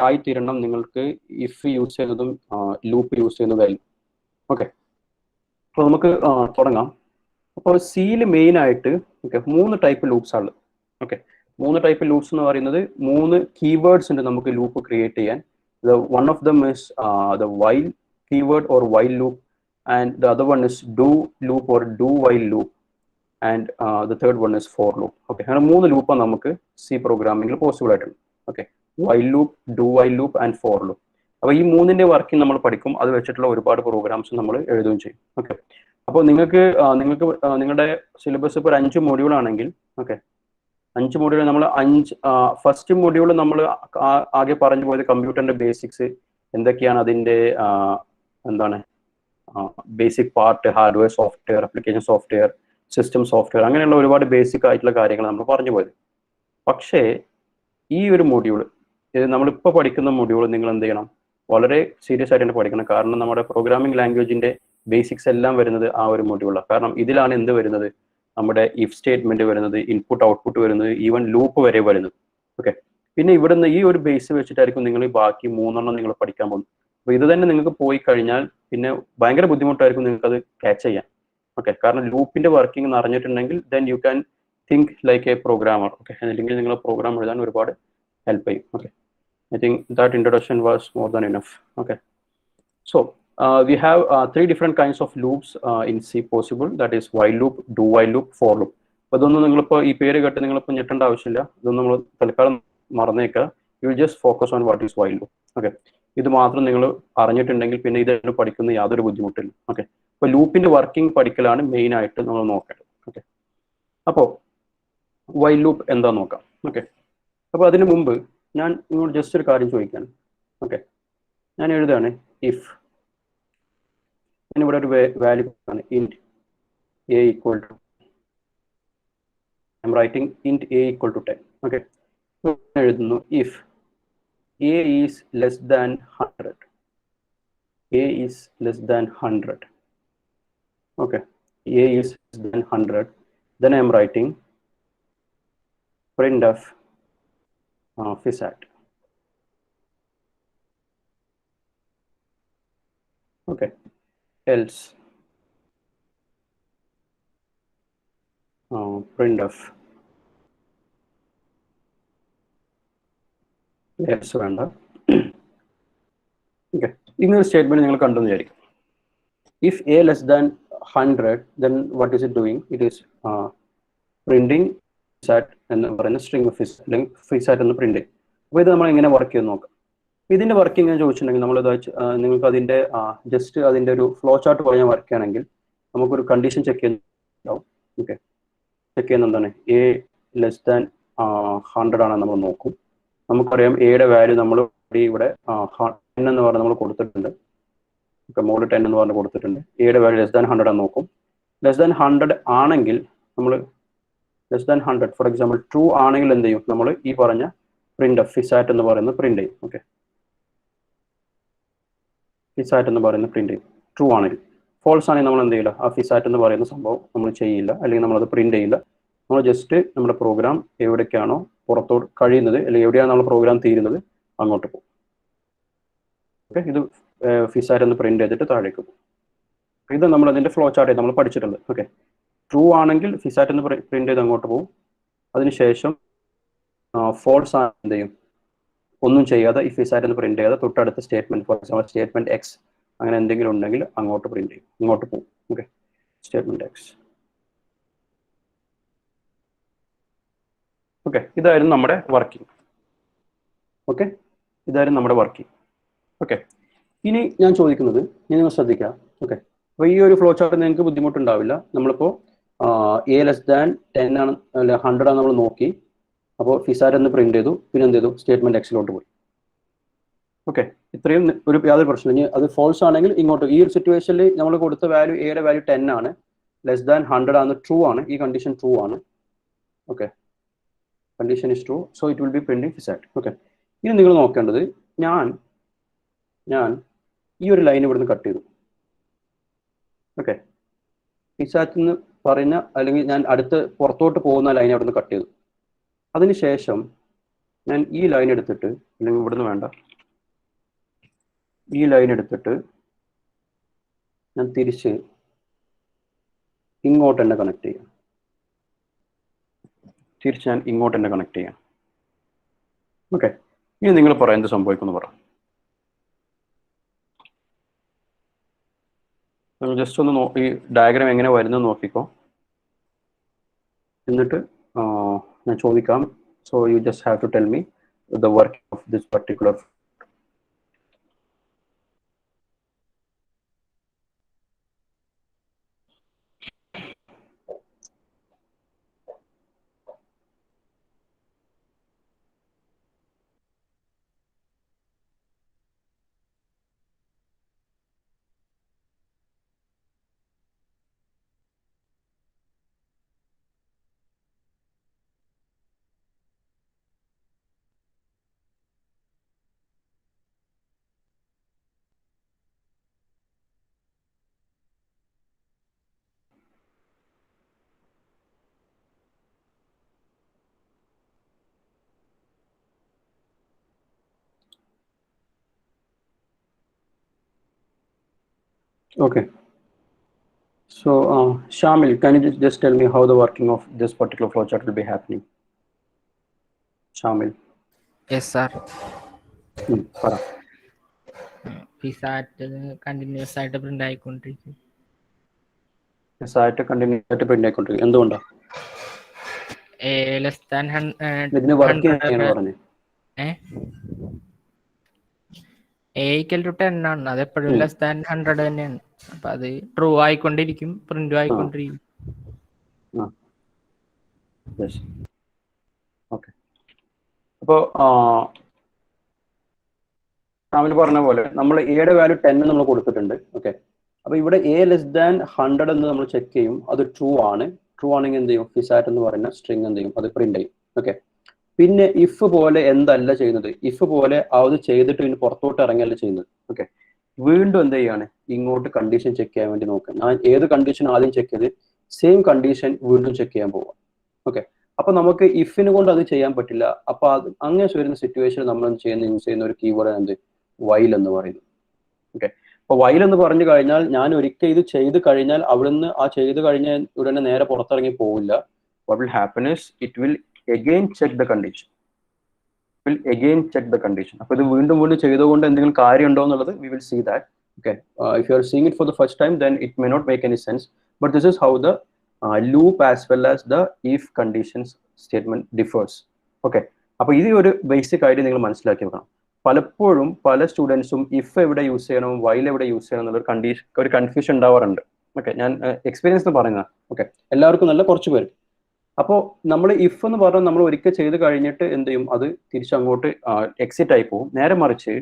ആയിത്തീരണം നിങ്ങൾക്ക് ഇഫ് യൂസ് ചെയ്യുന്നതും ലൂപ്പ് യൂസ് ചെയ്യുന്നതായിരിക്കും. ഓക്കെ, അപ്പോൾ നമുക്ക് തുടങ്ങാം. അപ്പോൾ സിയിൽ മെയിൻ ആയിട്ട് 3 ടൈപ്പ് ലൂപ്സ് ആണ്. ഓക്കെ, 3 ടൈപ്പ് ലൂപ്സ് എന്ന് പറയുന്നത് 3 കീവേഡ്സ് ഉണ്ട് നമുക്ക് ലൂപ്പ് ക്രിയേറ്റ് ചെയ്യാൻ. One of them is the while keyword or while loop, and the other one is do loop or do while loop, and the third one is for loop. Okay, അങ്ങനെ 3 ലൂപ്പാണ് നമുക്ക് C പ്രോഗ്രാമിംഗിൽ possible ആയിട്ടുണ്ട്. Okay, while loop, do while loop and for loop. അപ്പോൾ ഈ 3ന്റെ working നമ്മൾ പഠിക്കും. അത് വെച്ചിട്ടുള്ള ഒരുപാട് പ്രോഗ്രാംസ് നമ്മൾ എഴുതുകയും ചെയ്യും. ഓക്കെ, അപ്പോൾ നിങ്ങൾക്ക് നിങ്ങളുടെ സിലബസ് ഇപ്പോൾ 5 മൊഡ്യൂൾ ആണെങ്കിൽ, ഓക്കെ, 5 മൊഡ്യൂൾ നമ്മൾ ഫസ്റ്റ് മൊഡ്യൂൾ നമ്മൾ ആകെ പറഞ്ഞു പോയത് കമ്പ്യൂട്ടറിന്റെ ബേസിക്സ് എന്തൊക്കെയാണ്, അതിന്റെ എന്താണ് basic part, hardware, software, application software, system software, അങ്ങനെയുള്ള ഒരുപാട് ബേസിക് ആയിട്ടുള്ള കാര്യങ്ങൾ നമ്മൾ പറഞ്ഞു പോയത്. പക്ഷേ ഈ ഒരു മൊഡ്യൂൾ, നമ്മളിപ്പോൾ പഠിക്കുന്ന മൊഡ്യൂൾ നിങ്ങൾ എന്ത് ചെയ്യണം, വളരെ സീരിയസ് ആയിട്ട് പഠിക്കണം. കാരണം നമ്മുടെ പ്രോഗ്രാമിംഗ് ലാംഗ്വേജിന്റെ ബേസിക്സ് എല്ലാം വരുന്നത് ആ ഒരു മൊഡ്യൂളിലാണ്. കാരണം ഇതിലാണ് എന്ത് വരുന്നത്, നമ്മുടെ ഇഫ് സ്റ്റേറ്റ്മെന്റ് വരുന്നത്, ഇൻപുട്ട് ഔട്ട്പുട്ട് വരുന്നത്, ഈവൻ ലൂപ്പ് വരെ വരുന്നത്. ഓക്കെ, പിന്നെ ഇവിടുന്ന് ഈ ഒരു ബേസ് വെച്ചിട്ടായിരിക്കും നിങ്ങൾ ഈ ബാക്കി 3 നിങ്ങൾ പഠിക്കാൻ പോകുന്നത്. അപ്പോൾ ഇത് തന്നെ നിങ്ങൾക്ക് പോയി കഴിഞ്ഞാൽ പിന്നെ ഭയങ്കര ബുദ്ധിമുട്ടായിരിക്കും നിങ്ങൾക്ക് അത് ക്യാച്ച് ചെയ്യാൻ. ഓക്കെ, കാരണം ലൂപ്പിന്റെ വർക്കിംഗ് എന്ന് അറിഞ്ഞിട്ടുണ്ടെങ്കിൽ then you can think like a programmer. Okay, അല്ലെങ്കിൽ നിങ്ങൾ പ്രോഗ്രാം എഴുതാൻ ഒരുപാട് ഹെൽപ്പ് ചെയ്യും. Okay, I think that introduction was more than enough. Okay, so we have 3 different kinds of loops in C possible, that is while loop, do while loop, for loop. അപ്പോൾ ഇതൊന്നും നിങ്ങളിപ്പോൾ ഈ പേര് കേട്ട് നിങ്ങളിപ്പോൾ ഞെട്ടേണ്ട ആവശ്യമില്ല. ഇതൊന്നും നമ്മൾ തൽക്കാലം മറന്നേക്കുക. You will just focus on what is while loop. Okay, ഇത് മാത്രം നിങ്ങൾ അറിഞ്ഞിട്ടുണ്ടെങ്കിൽ പിന്നെ ഇത് പഠിക്കുന്ന യാതൊരു ബുദ്ധിമുട്ടില്ല. ഓക്കെ, അപ്പോൾ ലൂപ്പിന്റെ വർക്കിംഗ് പഠിക്കലാണ് മെയിൻ ആയിട്ട് നമ്മൾ നോക്കേണ്ടത്. ഓക്കെ, അപ്പോൾ വൈൽ ലൂപ്പ് എന്താ നോക്കാം. ഓക്കെ, അപ്പോൾ അതിനു മുമ്പ് ഞാൻ നിങ്ങളോട് ജസ്റ്റ് ഒരു കാര്യം ചോദിക്കുകയാണ്. ഓക്കെ, ഞാൻ എഴുതാണ് ഇഫ് ഇവിടെ ഒരു വാല്യൂ ആണ് int a equal to, I'm writing int a equal to 10. Okay, എഴുതുന്നു if a is less than 100, a is less than 100. Okay, a is less than 100, then I am writing printf fsat. Okay, else printf else വേണ്ട. Okay, ഇങ്ങനൊരു statement നിങ്ങൾ കണ്ടെന്ന് വിചാരിക്കും. If a less than 100, then what is it doing? It is printing fsat എന്ന് പറയുന്ന string അല്ലെങ്കിൽ fsat എന്ന് print ചെയ്യും. അപ്പോൾ ഇത് നമ്മൾ എങ്ങനെ വർക്ക് ചെയ്യുന്ന നോക്കാം. ഇതിന്റെ വർക്കിംഗ് എന്ന് ചോദിച്ചിട്ടുണ്ടെങ്കിൽ നമ്മൾ നിങ്ങൾക്ക് അതിന്റെ ജസ്റ്റ് അതിന്റെ ഒരു ഫ്ലോ ചാർട്ട് പോലെ ഞാൻ വർക്ക് ചെയ്യണമെങ്കിൽ നമുക്കൊരു കണ്ടീഷൻ ചെക്ക് ചെയ്യുന്നുണ്ടാവും. ഓക്കെ, ചെക്ക് ചെയ്യുന്ന എന്താണ്, എ ലെസ് ദാൻ 100 ആണെന്ന് നമ്മൾ നോക്കും. നമുക്കറിയാം എയുടെ വാല്യൂ നമ്മൾ ഇവിടെ 10 എന്ന് പറഞ്ഞ് നമ്മൾ കൊടുത്തിട്ടുണ്ട്. ഓക്കെ, മോഡ് 10 എന്ന് പറഞ്ഞ് കൊടുത്തിട്ടുണ്ട്. എയുടെ വാല്യൂ ലെസ് ദാൻ 100 എന്ന് നോക്കും. ലെസ് ദാൻ 100 ആണെങ്കിൽ നമ്മൾ less than 100 for example true ആണെങ്കിൽ എന്ത് ചെയ്യും, നമ്മൾ ഈ പറഞ്ഞ പ്രിന്റ് fsat എന്ന് പറയുന്നത് പ്രിന്റ് ചെയ്യും. ഓക്കെ, fsat എന്ന് പറയുന്നത് പ്രിന്റ് ചെയ്യും ട്രൂ ആണെങ്കിൽ. ഫോൾസ് ആണെങ്കിൽ നമ്മൾ എന്ത് ചെയ്യില്ല, ആ fsat എന്ന് പറയുന്ന സംഭവം നമ്മൾ ചെയ്യില്ല, അല്ലെങ്കിൽ നമ്മളത് പ്രിന്റ് ചെയ്യില്ല. നമ്മൾ ജസ്റ്റ് നമ്മുടെ പ്രോഗ്രാം എവിടേക്കാണോ പുറത്തോട്ട് കഴിയുന്നത്, അല്ലെങ്കിൽ എവിടെയാണ് നമ്മൾ പ്രോഗ്രാം തീരുന്നത് അങ്ങോട്ട് പോകും. ഓക്കെ, ഇത് fsat എന്ന് പ്രിന്റ് ചെയ്തിട്ട് താഴേക്ക് പോകും. ഇത് നമ്മൾ അതിന്റെ ഫ്ലോ ചാർട്ട് നമ്മൾ പഠിച്ചിട്ടുണ്ട്. ഓക്കെ, ട്രൂ ആണെങ്കിൽ fsat എന്ന് പ്രിന്റ് ചെയ്ത് അങ്ങോട്ട് പോകും. അതിനുശേഷം ഫോൾസ് ആണ് എന്ത് ചെയ്യും, ഒന്നും ചെയ്യാതെ ഈ fsat എന്ന് പ്രിന്റ് ചെയ്യാതെ തൊട്ടടുത്ത statement, for example statement X അങ്ങനെ എന്തെങ്കിലും ഉണ്ടെങ്കിൽ അങ്ങോട്ട് പ്രിന്റ് ചെയ്യും, ഇങ്ങോട്ട് പോകും. Okay, statement X. ഓക്കെ, ഇതായിരുന്നു നമ്മുടെ വർക്കിംഗ്. ഓക്കെ, ഇതായിരുന്നു നമ്മുടെ വർക്കിംഗ്. ഓക്കെ, ഇനി ഞാൻ ചോദിക്കുന്നത് നിങ്ങൾ ശ്രദ്ധിക്കുക. ഓക്കെ, അപ്പോൾ ഈ ഒരു ഫ്ലോ ചാർട്ട് നിങ്ങൾക്ക് ബുദ്ധിമുട്ടുണ്ടാവില്ല. നമ്മളിപ്പോൾ എ ലെസ് ദാൻ 10 ആണ് അല്ലെ 100 ആണ് നമ്മൾ നോക്കി. അപ്പോൾ fsat എന്ന് പ്രിന്റ് ചെയ്തു, പിന്നെ എന്ത് ചെയ്തു, സ്റ്റേറ്റ്മെന്റ് എക്സിലോട്ട് പോയി. ഓക്കെ, ഇത്രയും ഒരു യാതൊരു പ്രശ്നം. ഇനി അത് ഫോൾസ് ആണെങ്കിൽ ഇങ്ങോട്ട്, ഈ ഒരു സിറ്റുവേഷനിൽ നമ്മൾ കൊടുത്ത വാല്യൂ എയുടെ വാല്യൂ 10 ആണ്, ലെസ് ദാൻ 100 ആണ്, ട്രൂ ആണ്, ഈ കണ്ടീഷൻ ട്രൂ ആണ്. Okay, condition is true, so it will be printing fsat. Okay, ഇനി നിങ്ങൾ നോക്കേണ്ടത്, ഞാൻ ഈ ഒരു ലൈൻ ഇവിടുന്ന് കട്ട് ചെയ്തു. ഓക്കെ, fsat എന്ന് പറയുന്ന അല്ലെങ്കിൽ ഞാൻ അടുത്ത് പുറത്തോട്ട് പോകുന്ന ലൈൻ അവിടെ നിന്ന് കട്ട് ചെയ്തു. അതിനുശേഷം ഞാൻ ഈ ലൈൻ എടുത്തിട്ട്, അല്ലെങ്കിൽ ഇവിടുന്ന് വേണ്ട, ഈ ലൈൻ എടുത്തിട്ട് ഞാൻ തിരിച്ച് ഇങ്ങോട്ട് തന്നെ കണക്ട് ചെയ്യാം. തിരിച്ച് ഞാൻ ഇങ്ങോട്ട് തന്നെ കണക്ട് ചെയ്യാം. ഓക്കെ, ഇനി നിങ്ങൾ പറയാം എന്ത് സംഭവിക്കുമെന്ന് പറ. ജസ്റ്റ് ഒന്ന് ഈ ഡയഗ്രാം എങ്ങനെ വരുന്നത് നോക്കിക്കോ, എന്നിട്ട് ഞാൻ ചോദിക്കാം. So you just have to tell me the work of this particular. Okay. So, Shamil, can you just tell me how the working of this particular flowchart will be happening? Shamil. Yes, sir. പറ. പിസാറ്റ് continuous ആയിട്ട് print ആയിക്കൊണ്ടിരിക്കും. പിസാറ്റ് continuous ആയിട്ട് print ആയിക്കൊണ്ടിരിക്കും. എന്തുകൊണ്ടാണ്? ഇതിന് work ചെയ്യാൻ പറഞ്ഞു. A=10 ആണ്. അത് എപ്പോഴും ലെസ് ദാൻ 100 തന്നെയാണ്. അപ്പൊ അത് ട്രൂ ആയിക്കൊണ്ടിരിക്കും, പ്രിന്റും ആയിക്കൊണ്ടിരിക്കും. അപ്പോ നമ്മൾ പറഞ്ഞ പോലെ നമ്മൾ എയുടെ വാല്യൂ 10 നമ്മൾ കൊടുത്തിട്ടുണ്ട്. ഓക്കെ, അപ്പൊ ഇവിടെ A<100 എന്ന് നമ്മൾ ചെക്ക് ചെയ്യും. അത് ട്രൂ ആണ്. ട്രൂ ആണെങ്കിൽ എന്ത് ചെയ്യും? പിസാറ്റ് എന്ന് പറയുന്ന സ്ട്രിങ് എന്ത് ചെയ്യും? അത് പ്രിന്റ് ചെയ്യും. ഓക്കെ, പിന്നെ ഇഫ് പോലെ എന്തല്ല ചെയ്യുന്നത്? ഇഫ് പോലെ അത് ചെയ്തിട്ട് പിന്നെ പുറത്തോട്ട് ഇറങ്ങിയല്ല ചെയ്യുന്നത്. ഓക്കെ, വീണ്ടും എന്ത് ചെയ്യാണ്? ഇങ്ങോട്ട് കണ്ടീഷൻ ചെക്ക് ചെയ്യാൻ വേണ്ടി നോക്കാം. ഞാൻ ഏത് കണ്ടീഷൻ ആദ്യം ചെക്ക് ചെയ്ത് സെയിം കണ്ടീഷൻ വീണ്ടും ചെക്ക് ചെയ്യാൻ പോവാം. ഓക്കെ, അപ്പൊ നമുക്ക് ഇഫിന് കൊണ്ട് അത് ചെയ്യാൻ പറ്റില്ല. അപ്പൊ അത് അങ്ങനെ വരുന്ന സിറ്റുവേഷൻ നമ്മൾ യൂസ് ചെയ്യുന്ന ഒരു കീവേഡ് എന്ത്? വൈൽ എന്ന് പറയുന്നത്. ഓക്കെ, അപ്പൊ വൈൽ എന്ന് പറഞ്ഞു കഴിഞ്ഞാൽ ഞാൻ ഒരിക്കൽ ഇത് ചെയ്ത് കഴിഞ്ഞാൽ അവിടുന്ന് ആ ചെയ്ത് കഴിഞ്ഞ ഉടനെ നേരെ പുറത്തിറങ്ങി പോവില്ല. What will happen is it will again check the condition. അപ്പൊ ഇത് വീണ്ടും വീണ്ടും ചെയ്തുകൊണ്ട് എന്തെങ്കിലും കാര്യം ഉണ്ടോ എന്നുള്ളത് we will see that. Okay, if you are seeing it for the first time then it may not make any sense, but this is how the loop as well as the if conditions statement differs. Okay, അപ്പൊ ഇത് ഒരു basic ആയിട്ട് നിങ്ങൾ മനസ്സിലാക്കി വെക്കണം. പലപ്പോഴും പല സ്റ്റുഡൻസും if എവിടെ യൂസ് ചെയ്യണം, വൈൽ എവിടെ യൂസ് ചെയ്യണം എന്നുള്ള ഒരു കൺഫ്യൂഷൻ ഉണ്ടാവാറുണ്ട്. ഓക്കെ, ഞാൻ എക്സ്പീരിയൻസ് പറയുന്ന. ഓക്കെ, എല്ലാവർക്കും നല്ല കുറച്ച് പേര്. അപ്പോൾ നമ്മൾ ഇഫ് എന്ന് പറഞ്ഞാൽ നമ്മൾ ഒരിക്കൽ ചെയ്ത് കഴിഞ്ഞിട്ട് എന്ത് ചെയ്യും? അത് തിരിച്ചങ്ങോട്ട് എക്സിറ്റ് ആയി പോകും. നേരെ മറിച്ച്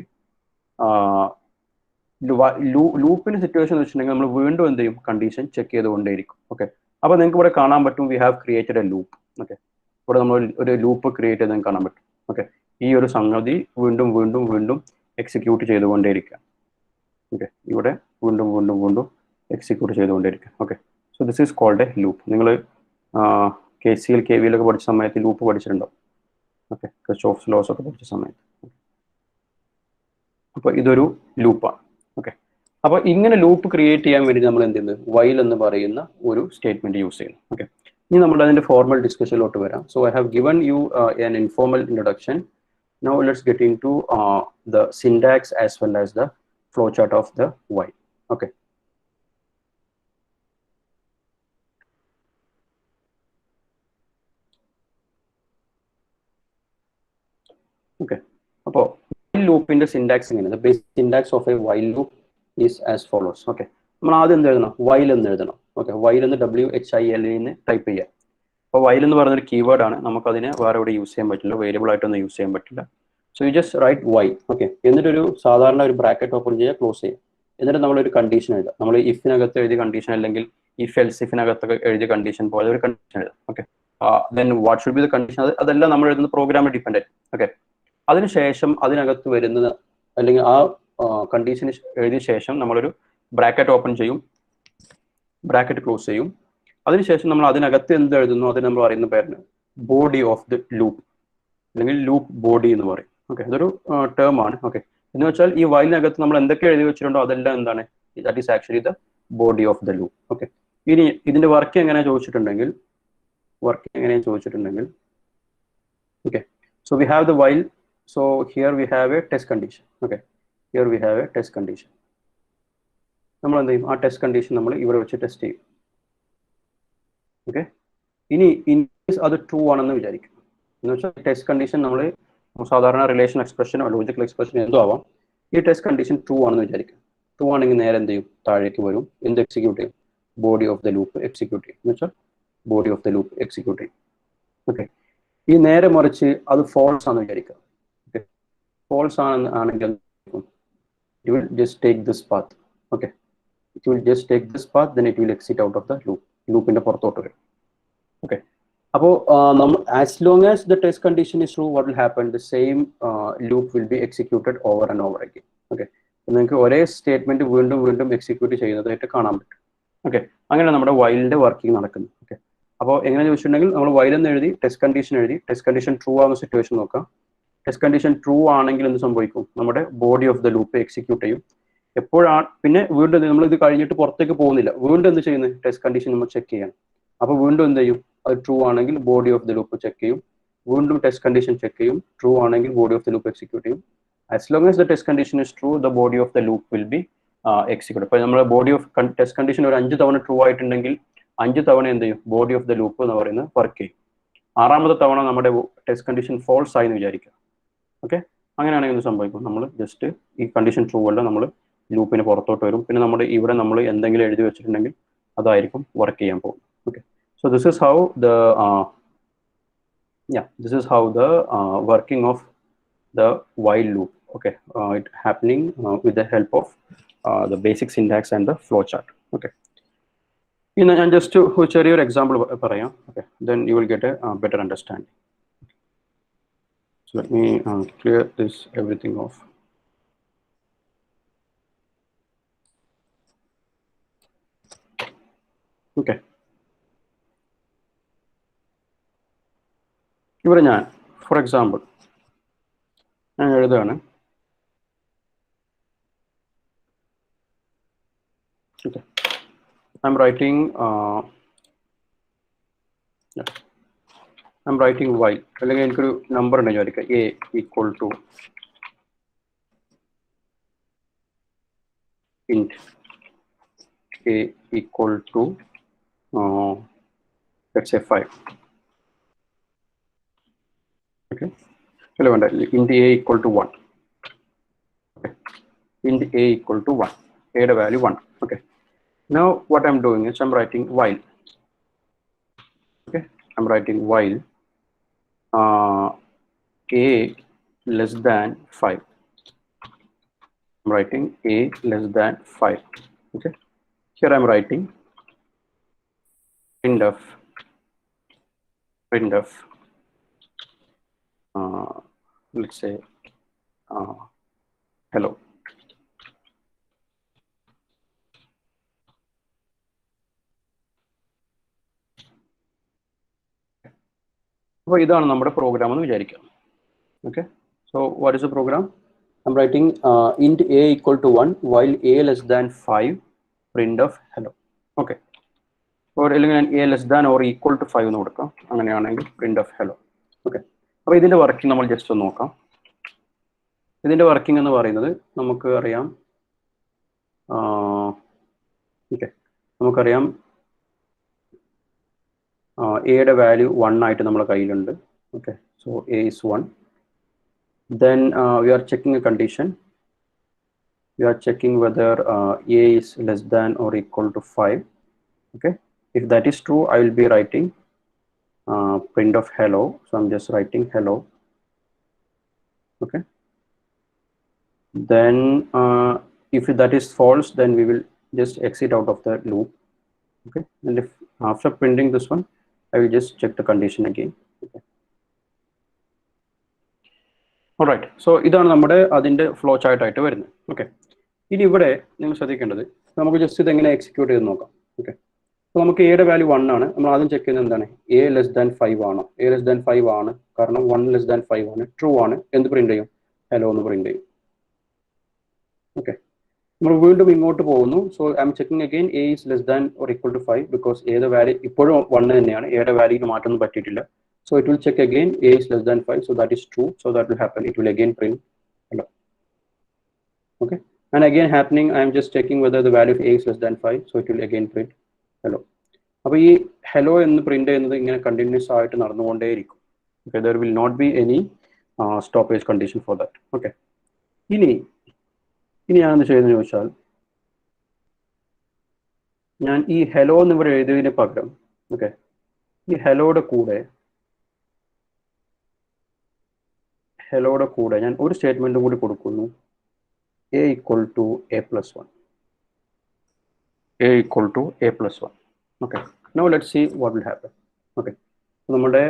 ലൂപ്പിന്റെ സിറ്റുവേഷൻ എന്ന് വെച്ചിട്ടുണ്ടെങ്കിൽ നമ്മൾ വീണ്ടും എന്ത് ചെയ്യും? Condition check ചെയ്തുകൊണ്ടേയിരിക്കും. ഓക്കെ, അപ്പൊ നിങ്ങൾക്ക് ഇവിടെ കാണാൻ പറ്റും we have created A loop. Okay, ഇവിടെ നമ്മൾ ഒരു ലൂപ്പ് ക്രിയേറ്റ് ചെയ്ത് കാണാൻ പറ്റും. ഓക്കെ, ഈ ഒരു സംഗതി വീണ്ടും വീണ്ടും വീണ്ടും എക്സിക്യൂട്ട് ചെയ്തുകൊണ്ടേയിരിക്കുക. ഓക്കെ, ഇവിടെ വീണ്ടും വീണ്ടും വീണ്ടും എക്സിക്യൂട്ട് ചെയ്തുകൊണ്ടേയിരിക്കുക. Okay, so this is called a loop. നിങ്ങൾ KCL KVL ഒക്കെ പഠിച്ച സമയത്ത് ലൂപ്പ് പഠിച്ചിട്ടുണ്ടാവും. ഓക്കെ, കിർച്ചോഫ്സ് ലോസ് ഒക്കെ പഠിച്ച സമയത്ത്. അപ്പൊ ഇതൊരു ലൂപ്പാണ്. ഓക്കെ, അപ്പൊ ഇങ്ങനെ ലൂപ്പ് ക്രിയേറ്റ് ചെയ്യാൻ വേണ്ടി നമ്മൾ എന്ത് ചെയ്യുന്നത്? വൈൽ എന്ന് പറയുന്ന ഒരു സ്റ്റേറ്റ്മെന്റ് യൂസ് ചെയ്യുന്നു. ഓക്കെ, ഇനി നമ്മൾ അതിന്റെ ഫോർമൽ ഡിസ്കഷനിലോട്ട് വരാം. So I have given U an informal introduction. Now let's get into the syntax as well as the flowchart of the while. Okay. Okay. അപ്പോൾ while loopന്റെ സിൻടാക്സ് എങ്ങനെയാണ്? The basic syntax of a while loop is as follows. Okay. നമ്മൾ ആദ്യം എന്ത് എഴുതണം? while എന്ന് എഴുതണം. Okay, while എന്ന് WHIL എന്ന് ടൈപ്പ് ചെയ്യുക. അപ്പോൾ while എന്ന് പറയുന്ന ഒരു കീവേഡ് ആണ്. നമുക്കതിനെ വേറെ എവിടെ യൂസ് ചെയ്യാൻ പറ്റില്ല, വേരിയബിൾ ആയിട്ടൊന്നും യൂസ് ചെയ്യാൻ പറ്റില്ല. So you just write while. Okay, എന്നിട്ടൊരു സാധാരണ ഒരു ബ്രാക്കറ്റ് ഓപ്പൺ ചെയ്യുക, ക്ലോസ് ചെയ്യുക. എന്നിട്ട് നമ്മളൊരു കണ്ടീഷൻ എഴുതുക. നമ്മൾ ഇഫിനകത്ത് എഴുതിയ കണ്ടീഷൻ അല്ലെങ്കിൽ ഇഫ് എൽസ് ഇഫിനകത്തൊക്കെ എഴുതിയ കണ്ടീഷൻ പോലെ ഒരു കണ്ടീഷൻ എഴുതാം. Okay, then what should be the condition? അതെല്ലാം നമ്മൾ എഴുതുന്ന പ്രോഗ്രാമിൽ ഡിപ്പെൻഡന്റ്. ഓക്കെ, അതിനുശേഷം അതിനകത്ത് വരുന്നത് അല്ലെങ്കിൽ ആ കണ്ടീഷൻ എഴുതിയ ശേഷം നമ്മളൊരു ബ്രാക്കറ്റ് ഓപ്പൺ ചെയ്യും, ബ്രാക്കറ്റ് ക്ലോസ് ചെയ്യും. അതിനുശേഷം നമ്മൾ അതിനകത്ത് എന്ത് എഴുതുന്നു അതിന് നമ്മൾ പറയുന്ന പേരാണ് ബോഡി ഓഫ് ദി ലൂപ്പ് അല്ലെങ്കിൽ ലൂപ്പ് ബോഡി എന്ന് പറയും. ഓക്കെ, ഇതൊരു ടേം ആണ്. ഓക്കെ, എന്ന് വെച്ചാൽ ഈ വൈലിനകത്ത് നമ്മൾ എന്തൊക്കെ എഴുതി വെച്ചിട്ടുണ്ടോ അതെല്ലാം എന്താണ്? That is actually the body of the loop. Okay, ഇനി ഇതിന്റെ വർക്ക് എങ്ങനെയാ ചോദിച്ചിട്ടുണ്ടെങ്കിൽ okay, so we have the while. So here we have a test condition. Okay, here we have a test condition. നമ്മൾ എന്ത് ചെയ്യും? ആ ടെസ്റ്റ് കണ്ടീഷൻ നമ്മൾ ഇവിടെ വെച്ച് ടെസ്റ്റ് ചെയ്യും. ഓക്കെ, ഇനി ഇൻ കേസ് അത് ട്രൂ ആണെന്ന് വിചാരിക്കും. എന്ന് വെച്ചാൽ ടെസ്റ്റ് കണ്ടീഷൻ നമ്മൾ സാധാരണ റിലേഷൻ എക്സ്പ്രഷനോ ലോജിക്കൽ എക്സ്പ്രഷനോ എന്തോ ആവാം. ഈ ടെസ്റ്റ് കണ്ടീഷൻ ട്രൂ ആണെന്ന് വിചാരിക്കും. ട്രൂ ആണെങ്കിൽ നേരെ എന്ത് ചെയ്യും? താഴേക്ക് വരും. എന്ത് എക്സിക്യൂട്ട് ചെയ്യും? Body of the loop execute ചെയ്യും. എന്ന് വെച്ചാൽ body of the loop execute ചെയ്യും. ഓക്കെ, ഈ നേരെ മറിച്ച് അത് ഫോൾസ് ആണെന്ന് വിചാരിക്കുക. ഓക്കെ, ഫോൾസ് ആണെങ്കിൽ it will just take this path. Okay, it will just take this path, then it will exit out of the loop. Loopന്റെ പുറത്തോട്ട് വരും. Okay, അപ്പോൾ as long as the test condition is true, what will happen? The same loop will be executed over and over again. Okay, നിങ്ങൾക്ക് ഒരേ statement വീണ്ടും വീണ്ടും execute ചെയ്യുന്നതായിട്ട് കാണാൻ പറ്റും. ഓക്കെ, അങ്ങനെ നമ്മുടെ വൈലിന്റെ വർക്കിംഗ് നടക്കുന്നു. ഓക്കെ, അപ്പോൾ എങ്ങനെ ചോദിച്ചിട്ടുണ്ടെങ്കിൽ നമ്മൾ വൈൽ എന്ന് എഴുതി ടെസ്റ്റ് കണ്ടീഷൻ എഴുതി, ടെസ്റ്റ് കണ്ടീഷൻ ട്രൂ ആവുന്ന സിറ്റുവേഷൻ നോക്കാം. ടെസ്റ്റ് കണ്ടീഷൻ ട്രൂ ആണെങ്കിൽ എന്ത് സംഭവിക്കും? നമ്മുടെ body of the loop execute ചെയ്യും. എപ്പോഴാണ് പിന്നെ വീണ്ടും നമ്മൾ ഇത് കഴിഞ്ഞിട്ട് പുറത്തേക്ക് പോകുന്നില്ല, വീണ്ടും എന്ത് ചെയ്യുന്നത്? ടെസ്റ്റ് കണ്ടീഷൻ നമ്മൾ ചെക്ക് ചെയ്യണം. അപ്പോൾ വീണ്ടും എന്ത് ചെയ്യും? അത് ട്രൂ ആണെങ്കിൽ body of the loop check ചെയ്യും, വീണ്ടും ടെസ്റ്റ് കണ്ടീഷൻ ചെക്ക് ചെയ്യും. ട്രൂ ആണെങ്കിൽ body of the loop execute ചെയ്യും. As long as the test condition is true, the body of the loop will be execute. അപ്പോൾ നമ്മുടെ body of test condition ഒരു 5 തവണ true ആയിട്ടുണ്ടെങ്കിൽ 5 തവണ എന്ത് ചെയ്യും? ബോഡി ഓഫ് ദ ലൂപ്പ് എന്ന് പറയുന്നത് വർക്ക് ചെയ്യും. 6ാമത്തെ തവണ നമ്മുടെ ടെസ്റ്റ് കണ്ടീഷൻ ഫോൾസ് ആയി എന്ന് വിചാരിക്കുക. ഓക്കെ, അങ്ങനെയാണെങ്കിൽ എന്ത് സംഭവിക്കും? നമ്മൾ ജസ്റ്റ് ഈ കണ്ടീഷൻ ട്രൂ അല്ല, നമ്മൾ ലൂപ്പിന് പുറത്തോട്ട് വരും. പിന്നെ നമ്മുടെ ഇവിടെ നമ്മൾ എന്തെങ്കിലും എഴുതി വെച്ചിട്ടുണ്ടെങ്കിൽ അതായിരിക്കും വർക്ക് ചെയ്യാൻ പോകുന്നത്. Okay, so this is how the working of the while loop. Okay, it happening with the help of the basic syntax and the flow chart. Okay, ഇന്ന് ഞാൻ ജസ്റ്റ് ചെറിയൊരു എക്സാമ്പിൾ പറയാം. Okay, then you will get A better understanding. So let me clear this everything off. Okay. ഇവിടെ ഞാൻ for example ഞാൻ എഴുതുകയാണ്. Okay, I'm writing I'm writing while അല്ലെങ്കിൽ എനിക്കൊരു നമ്പർ ഉണ്ട് വിചാരിക്കുക, a equal to int a equal to let's say 5. Okay, hello, int a equal to 1. Okay, int a equal to 1, a the value 1. Okay, now what I'm doing is I'm writing while. Okay, I'm writing while a less than 5. I'm writing a less than 5. Okay, here I'm writing printf let's say hello. അപ്പോൾ ഇതാണ് നമ്മുടെ program എന്ന് വിചാരിക്കാം. Okay, so what is a program? I'm writing int a equal to 1 while a less than 5 printf hello. Okay, അല്ലെങ്കിൽ a less than or equal to 5 എന്ന് കൊടുക്കാം. അങ്ങനെയാണെങ്കിൽ printf hello. Okay, അപ്പോൾ ഇതിൻ്റെ വർക്കിംഗ് നമ്മൾ ജസ്റ്റ് ഒന്ന് നോക്കാം. ഇതിൻ്റെ വർക്കിംഗ് എന്ന് പറയുന്നത് നമുക്ക് അറിയാം. ഓക്കെ, നമുക്കറിയാം എയുടെ വാല്യൂ 1 ആയിട്ട് നമ്മുടെ കയ്യിലുണ്ട്. Okay, so a is 1. Then we are checking a condition. We are checking whether a is less than or equal to 5. Okay, if that is true, I will be writing print of hello. So I'm just writing hello. Okay, then if that is false, then we will just exit out of the loop. Okay, and if after printing this one, I will just check the condition again. Okay. Alright, so ഇതാണ് നമ്മുടെ അതിൻ്റെ flow ചാർട്ടായിട്ട് വരുന്നത്. Okay, ഇനി ഇവിടെ നിങ്ങൾ ശ്രദ്ധിക്കേണ്ടത് നമുക്ക് just ഇതെങ്ങനെ എക്സിക്യൂട്ട് ചെയ്ത് നോക്കാം. ഓക്കെ, അപ്പോൾ നമുക്ക് എയുടെ വാല്യൂ 1 ആണ്. നമ്മൾ ആദ്യം ചെക്ക് ചെയ്യുന്നത് എന്താണ്? a ലെസ് ദാൻ 5 ആണോ? a ലെസ് ദാൻ 5 ആണ്, കാരണം 1 ലെസ് ദാൻ 5 ആണ്. ട്രൂ ആണ്, എന്ത് പ്രിന്റ് ചെയ്യും? ഹലോ എന്ന് പ്രിന്റ് ചെയ്യും. ഓക്കെ, നമ്മൾ വീണ്ടും ഇങ്ങോട്ട് പോകുന്നു. So I M checking again a is less than or equal to 5 because a യുടെ വാല്യൂ ഇപ്പോഴും 1 തന്നെയാണ്. എയുടെ വാല്യൂക്ക് മാറ്റൊന്നും പറ്റിയിട്ടില്ല. So it will check again a is less than 5, so that is true. So that will happen. It will again print hello. Okay, And again happening, I am just checking whether the value of a is less than 5, so it will again print hello. അപ്പോൾ ഈ hello എന്ന് print ചെയ്യുന്നത് ഇങ്ങനെ continuous ആയിട്ട് നടന്നുകൊണ്ടേയിരിക്കും. Okay, there will not be any stoppage condition for that. Okay, ഇനി ഞാനെന്ത് ചെയ്യുന്നത് ചോദിച്ചാൽ, ഞാൻ ഈ ഹലോ എന്ന് ഇവിടെ എഴുതിയതിന് പകരം, ഓക്കെ, ഈ ഹലോയുടെ കൂടെ ഞാൻ ഒരു സ്റ്റേറ്റ്മെന്റും കൂടി കൊടുക്കുന്നു, a equal to a plus 1. a equal to a plus 1. Okay, now let's see what will happen. Okay, നമ്മുടെ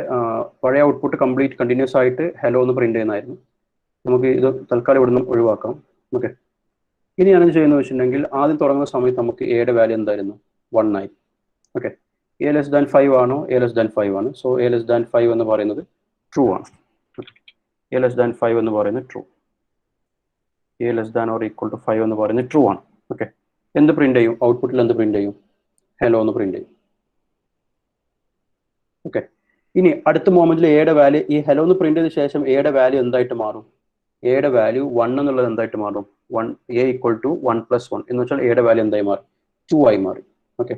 പഴയ ഔട്ട്പുട്ട് കംപ്ലീറ്റ് കണ്ടിന്യൂസ് ആയിട്ട് ഹലോ എന്ന് പ്രിന്റ് ചെയ്യുന്നതായിരുന്നു. നമുക്ക് ഇത് തൽക്കാലം ഇവിടെ നിന്ന് ഒഴിവാക്കാം. ഓക്കെ, ഇനി ഞാനെന്ത് ചെയ്യുന്നത് വെച്ചിട്ടുണ്ടെങ്കിൽ, ആദ്യം തുടങ്ങുന്ന സമയത്ത് നമുക്ക് എയുടെ വാല്യൂ എന്തായിരുന്നു? 1 ആയി. ഓക്കെ, എ ലെസ് ദാൻ 5 ആണോ? എ ലെസ് ദാൻ 5 ആണ്. സോ എ ലെസ് ദാൻ 5 എന്ന് പറയുന്നത് ട്രൂ ആണ്. എ ലെസ് ദാൻ 5 എന്ന് പറയുന്നത് true. A less than or equal to 5 എന്ന് പറയുന്നത് ട്രൂ ആണ്. ഓക്കെ, എന്ത് പ്രിന്റ് ചെയ്യും? ഔട്ട്പുട്ടിൽ എന്ത് പ്രിന്റ് ചെയ്യും? ഹലോ എന്ന് പ്രിന്റ് ചെയ്യും. ഓക്കെ, ഇനി അടുത്ത മൊമെന്റിൽ എയുടെ വാല്യൂ, ഈ ഹലോ എന്ന് പ്രിന്റ് ചെയ്ത ശേഷം എയുടെ വാല്യൂ എന്തായിട്ട് മാറും? എയുടെ വാല്യൂ 1 എന്നുള്ളത് എന്തായിട്ട് മാറും? 1, എ ഈക്വൽ ടു 1 + 1 എന്ന് വെച്ചാൽ എയുടെ വാല്യൂ എന്തായി മാറി? 2 ആയി മാറി. ഓക്കെ,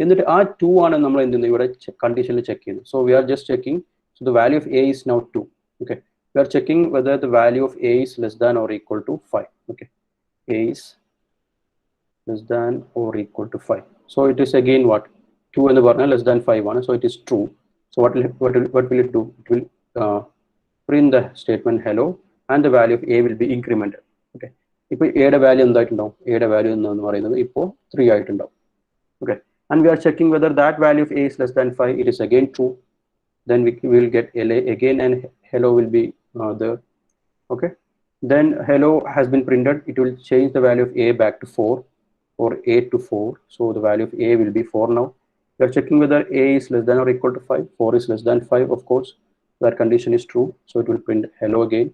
എന്നിട്ട് ആ 2 ആണ് നമ്മൾ എന്ത് ചെയ്യുന്നത്? ഇവിടെ കണ്ടീഷനിൽ ചെക്ക് ചെയ്യുന്നത്. So we are just checking, so the value of A is now 2. Okay, we are checking whether the value of a is less than or equal to 5. Okay, a is less than or equal to 5. So it is again what? 2 and the varna less than 5 one, so it is true. So what will it do? It will print the statement hello, and the value of a will be incremented. Okay, if a value എന്തായിട്ടുണ്ടാവും? a value എന്ന് പറയുന്നത് ഇപ്പോൾ 3 ആയിട്ടുണ്ടാവും. Okay, and we are checking whether that value of a is less than 5. It is again true. Then we will get LA again, and hello will be there. Okay, then hello has been printed. It will change the value of a back to 4 or 8 to 4. So the value of a will be 4 now. We are checking whether a is less than or equal to 5. 4 is less than 5, of course. That condition is true. So it will print hello again.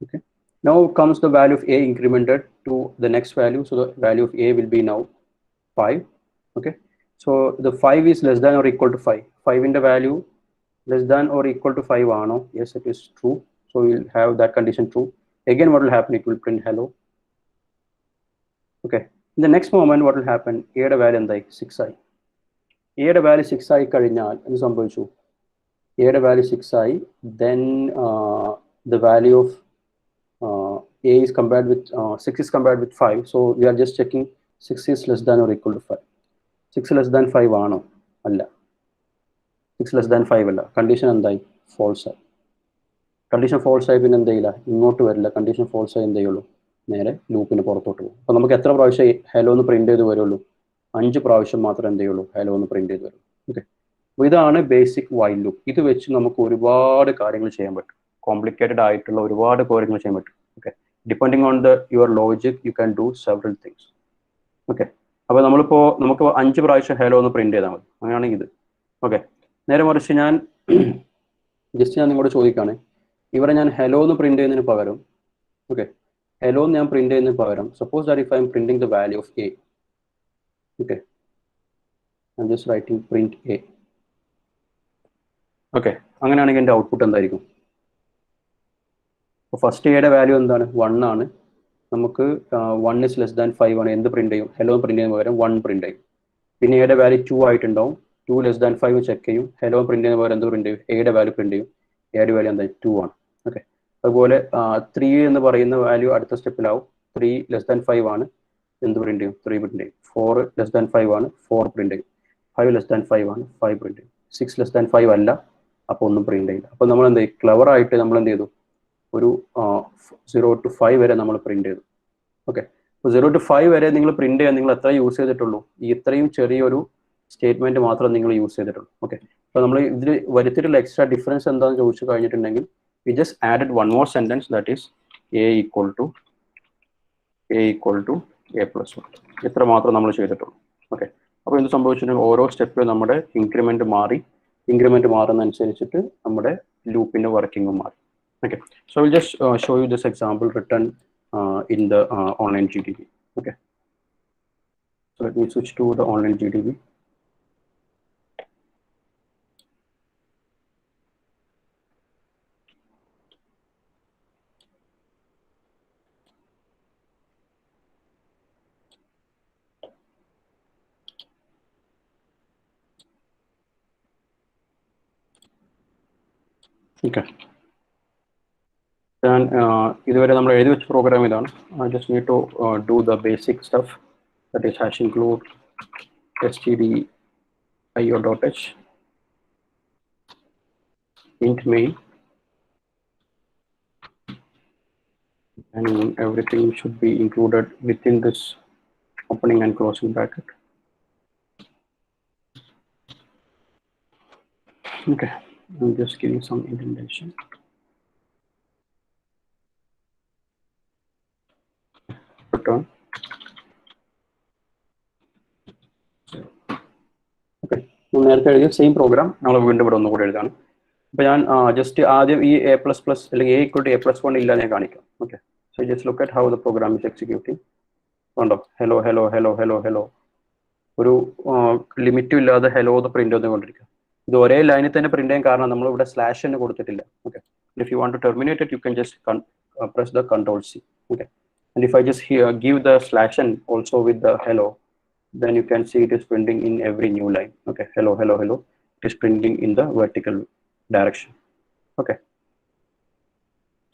Okay, now comes the value of a incremented to the next value. So the value of a will be now 5. Okay, so the 5 is less than or equal to 5. 5 in the value less than or equal to 5 ano? Yes, it is true. So we'll have that condition true. Again, what will happen? It will print hello. Okay, in the next moment, what will happen? A value and 6 I. A value 6 I കഴിഞ്ഞാൽ എന്ത് സംഭവിച്ചു? A value 6 I, then the value of a is compared with 6 is compared with 5. So we are just checking 6 is less than or equal to 5. 6 less than 5 ആണോ? അല്ല. 6 less than 5 അല്ല. Condition എന്തായി? False ആയി. Condition false ആയി പിന്നെ എന്ത് ചെയ്യില്ല? ഇങ്ങോട്ട് വരില്ല. കണ്ടീഷൻ ഫോൾസ് ആയി എന്ത് ചെയ്യുള്ളൂ? നേരെ ലൂപ്പിന് പുറത്തോട്ട് പോകും. അപ്പോൾ നമുക്ക് എത്ര പ്രാവശ്യം ഹലോ എന്ന് പ്രിന്റ് ചെയ്ത് വരുള്ളൂ? 5 പ്രാവശ്യം മാത്രമേ എന്ത് ചെയ്യുള്ളൂ? ഹലോ എന്ന് പ്രിന്റ് ചെയ്ത് വരുള്ളൂ. ഓക്കെ, അപ്പോൾ ഇതാണ് ബേസിക് വൈൽ ലൂപ്പ്. ഇത് വെച്ച് നമുക്ക് ഒരുപാട് കാര്യങ്ങൾ ചെയ്യാൻ പറ്റും. കോംപ്ലിക്കേറ്റഡ് ആയിട്ടുള്ള ഒരുപാട് കാര്യങ്ങൾ ചെയ്യാൻ പറ്റും. Okay, depending on your logic you can do several things. Okay, അപ്പോൾ നമുക്ക് 5 പ്രാവശ്യം ഹലോ എന്ന് പ്രിന്റ് ചെയ്താൽ മതി. അങ്ങനെയാണെങ്കിൽ ഇത്. ഓക്കെ, നേരെ മറിച്ച് ഞാൻ നിങ്ങളോട് ചോദിക്കുകയാണ്, ഇവിടെ ഞാൻ ഹലോ എന്ന് പ്രിന്റ് ചെയ്യുന്നതിന് പകരം, ഓക്കെ, ഹലോ എന്ന് ഞാൻ പ്രിന്റ് ചെയ്യുന്നതിന് പകരം, suppose that if I M printing the value of A, okay, I am just writing print A. Okay, അങ്ങനെയാണെങ്കിൽ എൻ്റെ ഔട്ട്പുട്ട് എന്തായിരിക്കും? അപ്പോൾ ഫസ്റ്റ് എയുടെ വാല്യൂ എന്താണ്? 1 ആണ്. നമുക്ക് 1 is less than 5 ആണ്. എന്ത് പ്രിന്റ് ചെയ്യും? ഹലോ പ്രിന്റ് ചെയ്യുന്ന പകരം 1 പ്രിന്റ് ചെയ്യും. പിന്നെ എയുടെ വാല്യൂ 2 ആയിട്ടുണ്ടാവും. 2 less than 5 ചെക്ക് ചെയ്യും. ഹലോ പ്രിന്റ് ചെയ്യുന്ന പകരം എന്ത് പ്രിന്റ് ചെയ്യും? എയുടെ വാല്യൂ പ്രിന്റ് ചെയ്യും. എയുടെ വാല്യൂ എന്താ? 2 ആണ്. ഓക്കെ, അതുപോലെ 3 എന്ന് പറയുന്ന വാല്യൂ അടുത്ത സ്റ്റെപ്പിലാവും. 3 less than 5 ആണ്. എന്ത് പ്രിന്റ് ചെയ്യും? 3 പ്രിന്റ് ചെയ്യും. 4 less than 5 ആണ്. 4 പ്രിന്റ് ചെയ്യും. 5 less than 5 ആണ്. 5 പ്രിന്റ് ചെയ്യും. 6 less than 5 അല്ല, അപ്പോൾ ഒന്നും പ്രിന്റ് ചെയ്യില്ല. അപ്പോൾ നമ്മൾ എന്ത് ചെയ്യും? ക്ലവർ ആയിട്ട് നമ്മൾ എന്ത് ചെയ്തു? ഒരു 0 to 5 വരെ നമ്മൾ പ്രിന്റ് ചെയ്തു. ഓക്കെ, അപ്പോൾ 0 to 5 വരെ നിങ്ങൾ പ്രിന്റ് ചെയ്യാൻ നിങ്ങൾ എത്ര യൂസ് ചെയ്തിട്ടുള്ളൂ? ഈ ഇത്രയും ചെറിയൊരു സ്റ്റേറ്റ്മെന്റ് മാത്രം നിങ്ങൾ യൂസ് ചെയ്തിട്ടുള്ളൂ. ഓക്കെ, അപ്പോൾ നമ്മൾ ഇതിൽ വരുത്തിയിട്ടുള്ള എക്സ്ട്രാ ഡിഫറൻസ് എന്താണെന്ന് ചോദിച്ചു കഴിഞ്ഞിട്ടുണ്ടെങ്കിൽ, we just added one more sentence, that is a equal to a plus 1. ഇത്ര മാത്രം നമ്മൾ ചെയ്തിട്ടുള്ളൂ. ഓക്കെ, അപ്പോൾ എന്ത് സംഭവിച്ചിട്ടുണ്ടെങ്കിൽ ഓരോ സ്റ്റെപ്പിലും നമ്മുടെ ഇൻക്രിമെന്റ് മാറുന്നതനുസരിച്ചിട്ട് നമ്മുടെ ലൂപ്പിന്റെ വർക്കിംഗും മാറി. Okay, so I will just show you this example written in the online GDB. Okay, so let me switch to the online GDB. Okay. Then ഇതുവരെ നമ്മൾ എഴുതി വെച്ച പ്രോഗ്രാം ഇതാണ്. I just need to do the basic stuff, that is hash include stdio.h int main, and everything should be included within this opening and closing bracket. Okay, I'm just giving some indentation. Return. Okay, നേരത്തെ എഴുതിയ same programme നമ്മൾ വീണ്ടും ഇവിടെ ഒന്നുകൂടെ എഴുതാണ്. അപ്പോൾ ഞാൻ just ആദ്യം ഈ a++ അല്ലെങ്കിൽ a=a+1 ഇല്ല ഞാൻ കാണിക്കാം. Okay, so just look at how the program is executing. കണ്ടോ, hello hello hello hello hello, ഒരു ലിമിറ്റും ഇല്ലാതെ ഹലോ എന്ന് പ്രിന്റ് ചെയ്തുകൊണ്ടിരിക്കുക. ഇത് ഒരേ ലൈനിൽ തന്നെ പ്രിന്റ് ചെയ്യാൻ കാരണം നമ്മൾ ഇവിടെ സ്ലാഷ് എന്ന് കൊടുത്തിട്ടില്ല. Okay, if you want to terminate it you can just press the Ctrl+C. Okay, and if I just give the /n also with the hello, then you can see it is printing in every new line. Okay, hello hello hello, it is printing in the vertical direction. Okay,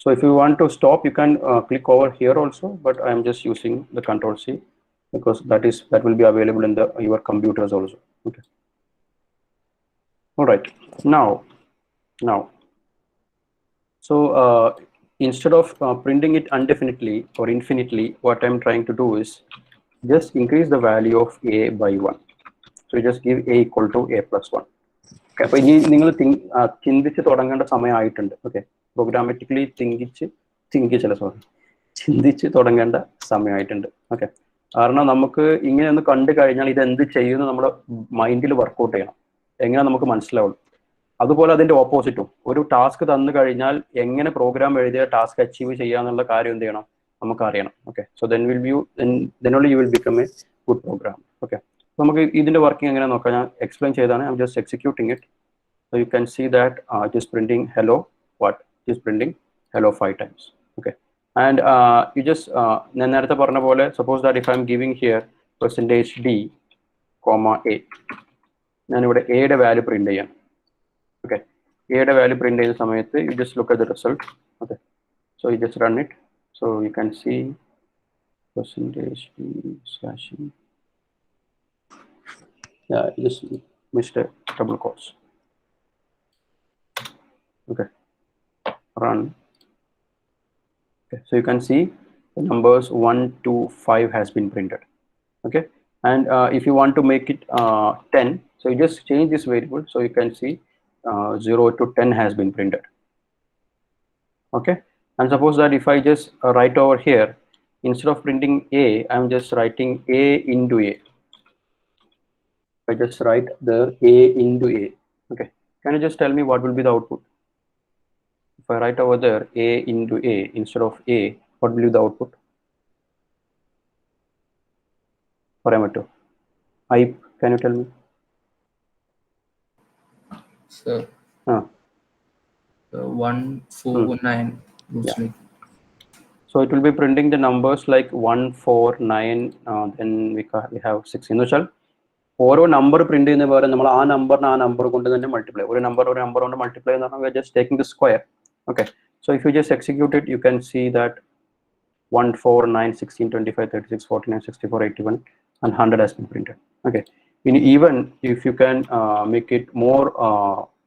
so if you want to stop you can click over here also, but I am just using the Ctrl+C because that will be available in your computers also. Okay, all right, now so instead of printing it indefinitely or infinitely, what I'm trying to do is just increase the value of a by 1. So you just give a equal to a+1. Okay, അപ്പോൾ ഇനി നിങ്ങൾ ചിന്തിച്ച് തുടങ്ങേണ്ട സമയമായിട്ടുണ്ട്. Okay, programmatically ചിന്തിച്ച് തുടങ്ങേണ്ട സമയമായിട്ടുണ്ട്. Okay, കാരണം നമുക്ക് ഇങ്ങനെ ഒന്ന് കണ്ടു കഴിഞ്ഞാൽ ഇത് എന്ത് ചെയ്യുന്നു നമ്മുടെ മൈൻഡിൽ വർക്കൗട്ട് ചെയ്യണം, എങ്ങനെ നമുക്ക് മനസ്സിലാവുള്ളൂ. അതുപോലെ അതിന്റെ ഓപ്പോസിറ്റും, ഒരു ടാസ്ക് തന്നു കഴിഞ്ഞാൽ എങ്ങനെ പ്രോഗ്രാം എഴുതിയ ടാസ്ക് അച്ചീവ് ചെയ്യാന്നുള്ള കാര്യം എന്ത് ചെയ്യണം, നമുക്ക് അറിയണം. Okay, so then only you will become a good program. Okay, നമുക്ക് ഇതിന്റെ വർക്കിംഗ് എങ്ങനെ നോക്കാം, ഞാൻ എക്സ്പ്ലെയിൻ ചെയ്താണ്. I'm just executing it. So you can see that it is printing hello. What it is printing hello 5 times. Okay, and you just ഞാൻ നേരത്തെ പറഞ്ഞ പോലെ suppose that if I'm giving here %d, a, ഞാൻ ഇവിടെ a യുടെ value print ചെയ്യാം. Okay, a യുടെ value print ചെയ്യുന്ന സമയത്ത് you just look at the result. Okay, so you just run it. So you can see %d/. Yeah, you just missed a double quotes. Okay, run. Okay, so you can see the numbers 1 to 5 has been printed. Okay, and if you want to make it 10, so you just change this variable, so you can see 0 to 10 has been printed. Okay, and suppose that if I just write over here, instead of printing a, I'm just writing a into a. I just write the a into a. Okay, can you just tell me what will be the output? If I write over there a into a instead of a, what will be the output? Parameter. Can you tell me? So 149 looks like. So it will be printing the numbers like 1, 4, 9, then we have 6. എന്ന് വെച്ചാൽ ഓരോ number print ചെയ്യുന്ന പോലെ നമ്മൾ ആ number കൊണ്ട് തന്നെ multiply, ഒരു നമ്പർ കൊണ്ട് മൾട്ടിപ്ലൈ എന്ന് പറഞ്ഞാൽ just taking the square. Okay, so if you just execute it you can see that 1, 4, 9, 16, 25, 36, 49, 64, 81 and 100 has been printed. Okay, even if you can make it more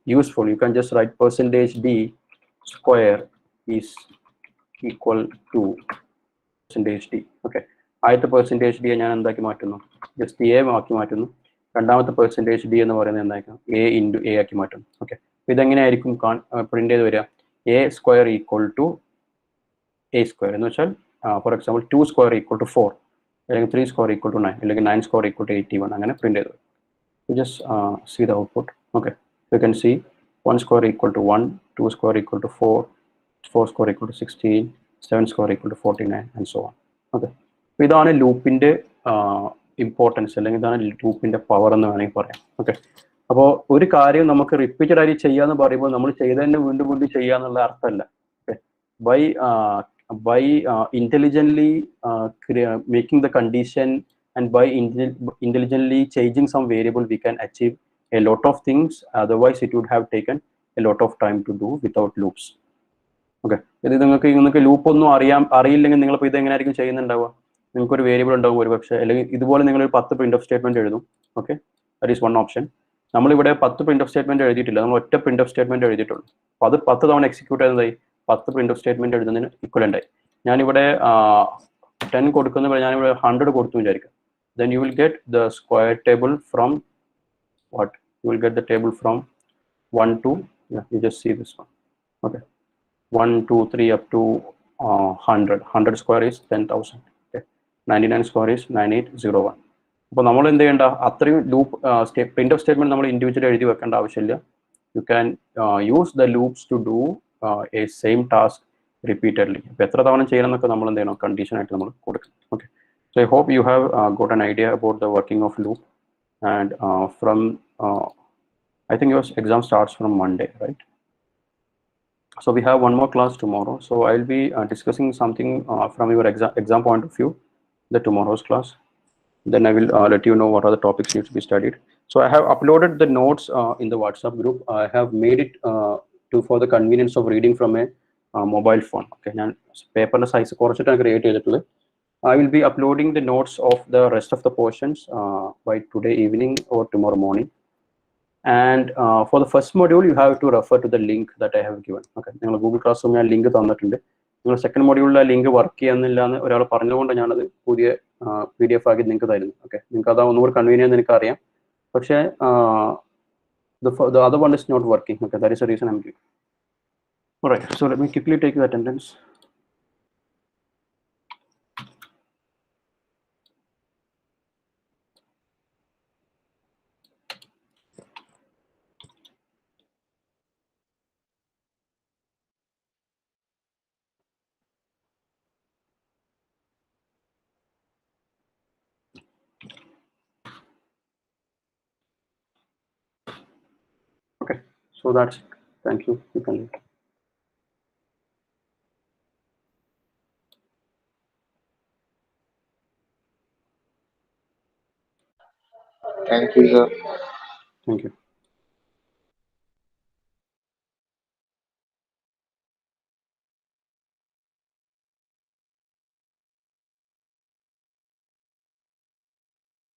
useful, you can just write %d square is equal to %d. Okay, ആദ്യത്തെ %d ഞാൻ എന്താക്കി മാറ്റുന്നു, just a ആക്കി മാറ്റുന്നു. രണ്ടാമത്തെ %d എന്ന് പറയുന്നത് എന്തായിരിക്കും, a into a ആക്കി മാറ്റുന്നു. ഓക്കെ, ഇതെങ്ങനെയായിരിക്കും പ്രിന്റ് ചെയ്ത് വരിക, a square equal to a square എന്ന് വെച്ചാൽ for example 2 square equal to 4, അല്ലെങ്കിൽ 3 square equal to 9, അല്ലെങ്കിൽ 9 square equal to 81, അങ്ങനെ പ്രിന്റ് ചെയ്ത്. You just see the output. Okay, you can see 1 square equal to 1, 2 square equal to 4, 4 square equal to 16, 7 square equal to 49 and so on. Okay, ഇതാണ് ലൂപ്പിന്റെ importance, അല്ലെങ്കിൽ ഇതാണ് ലൂപ്പിന്റെ power എന്ന് വേണമെങ്കിൽ പറയാം. ഓക്കെ, അപ്പോൾ ഒരു കാര്യം നമുക്ക് റിപ്പീറ്റഡ് ആയി ചെയ്യാന്ന് പറയുമ്പോൾ നമ്മൾ ചെയ്തതന്നെ വീണ്ടും വീണ്ടും ചെയ്യാന്നുള്ള അർത്ഥമല്ല. Okay, by intelligently making the condition and by intelligently changing some variable we can achieve a lot of things, otherwise it would have taken a lot of time to do without loops. Okay, ഇത് നിങ്ങൾക്ക് loop ഒന്നും അറിയില്ലെങ്കിൽ നിങ്ങളിപ്പോൾ ഇത് എങ്ങനെയായിരിക്കും ചെയ്യുന്നുണ്ടാവുക? നിങ്ങൾക്കൊരു variable ഉണ്ടാവും ഒരു പക്ഷേ, അല്ലെങ്കിൽ ഇതുപോലെ നിങ്ങൾ 10 പ്രിന്റ് ഓഫ് സ്റ്റേറ്റ്മെന്റ് എഴുതും. Okay, that is one option. നമ്മളിവിടെ 10 പ്രിന്റ് ഓഫ് സ്റ്റേറ്റ്മെന്റ് എഴുതിയിട്ടില്ല, നമ്മൾ ഒറ്റ പ്രിന്റ് ഓഫ് സ്റ്റേറ്റ്മെന്റ് എഴുതിയിട്ടുള്ളൂ. അപ്പോൾ അത് 10 തവണ എക്സിക്യൂട്ട് ചെയ്യുന്നതായി 10 പ്രിന്റ് ഓഫ് സ്റ്റേറ്റ്മെന്റ് എഴുതുന്നതിന് ഇക്വലന്റ് ആയി. ഞാനിവിടെ 10 കൊടുക്കുന്ന ഞാനിവിടെ 100 കൊടുത്തു വിചാരിക്കാം. Then you will get the square table from what? You will get the table from 1 to, yeah, you just see this one. Okay, 1, 2, 3 up to 100. 100 square is 10,000. Okay, 99 square is 9801. അപ്പോൾ നമ്മൾ എന്ത് ചെയ്യേണ്ട, അത്രയും ലൂപ്പ് പ്രിന്റ് ഓഫ് സ്റ്റേറ്റ്മെന്റ് നമ്മൾ individually എഴുതി വെക്കേണ്ട ആവശ്യമില്ല. You can use the loops to do a same task repeatedly. അപ്പോൾ എത്ര തവണ ചെയ്യണം എന്നൊക്കെ നമ്മൾ എന്ത് ചെയ്യണം, കണ്ടീഷൻ ആയിട്ട് നമ്മൾ കൊടുക്കണം. Okay, so I hope you have got an idea about the working of loop, and from I think your exam starts from Monday, right? So we have one more class tomorrow, so I'll be discussing something from your exam point of view, the tomorrow's class. Then I will let you know what are the topics need to be studied. So I have uploaded the notes in the WhatsApp group. I have made it for the convenience of reading from a mobile phone. Okay, ഞാൻ പേപ്പറിന്റെ size കുറച്ചിട്ടാണ് create ചെയ്തിട്ടുള്ളത്. I will be uploading the notes of the rest of the portions by today evening or tomorrow morning. And for the first module, you have to refer to the link that I have given. Okay, നിങ്ങൾ Google class റൂമിൽ ഞാൻ link തന്നിട്ടുണ്ട്. നിങ്ങൾ second മൊഡ്യൂളിൽ ആ link work ചെയ്യുന്നില്ല എന്ന് ഒരാൾ പറഞ്ഞുകൊണ്ട് ഞാനത് പുതിയ PDF ആക്കി നിങ്ങൾക്ക് തരുന്നു. ഓക്കെ, നിങ്ങൾക്ക് അതാ ഒന്നുകൂടി കൺവീനിയൻറ്റ് എനിക്ക് അറിയാം. പക്ഷേ the other one is not working. Okay, that is the reason I'm giving. All right, so let me quickly take the attendance. Okay, so that's it. Thank you. You can leave. Thank you, sir. Thank you.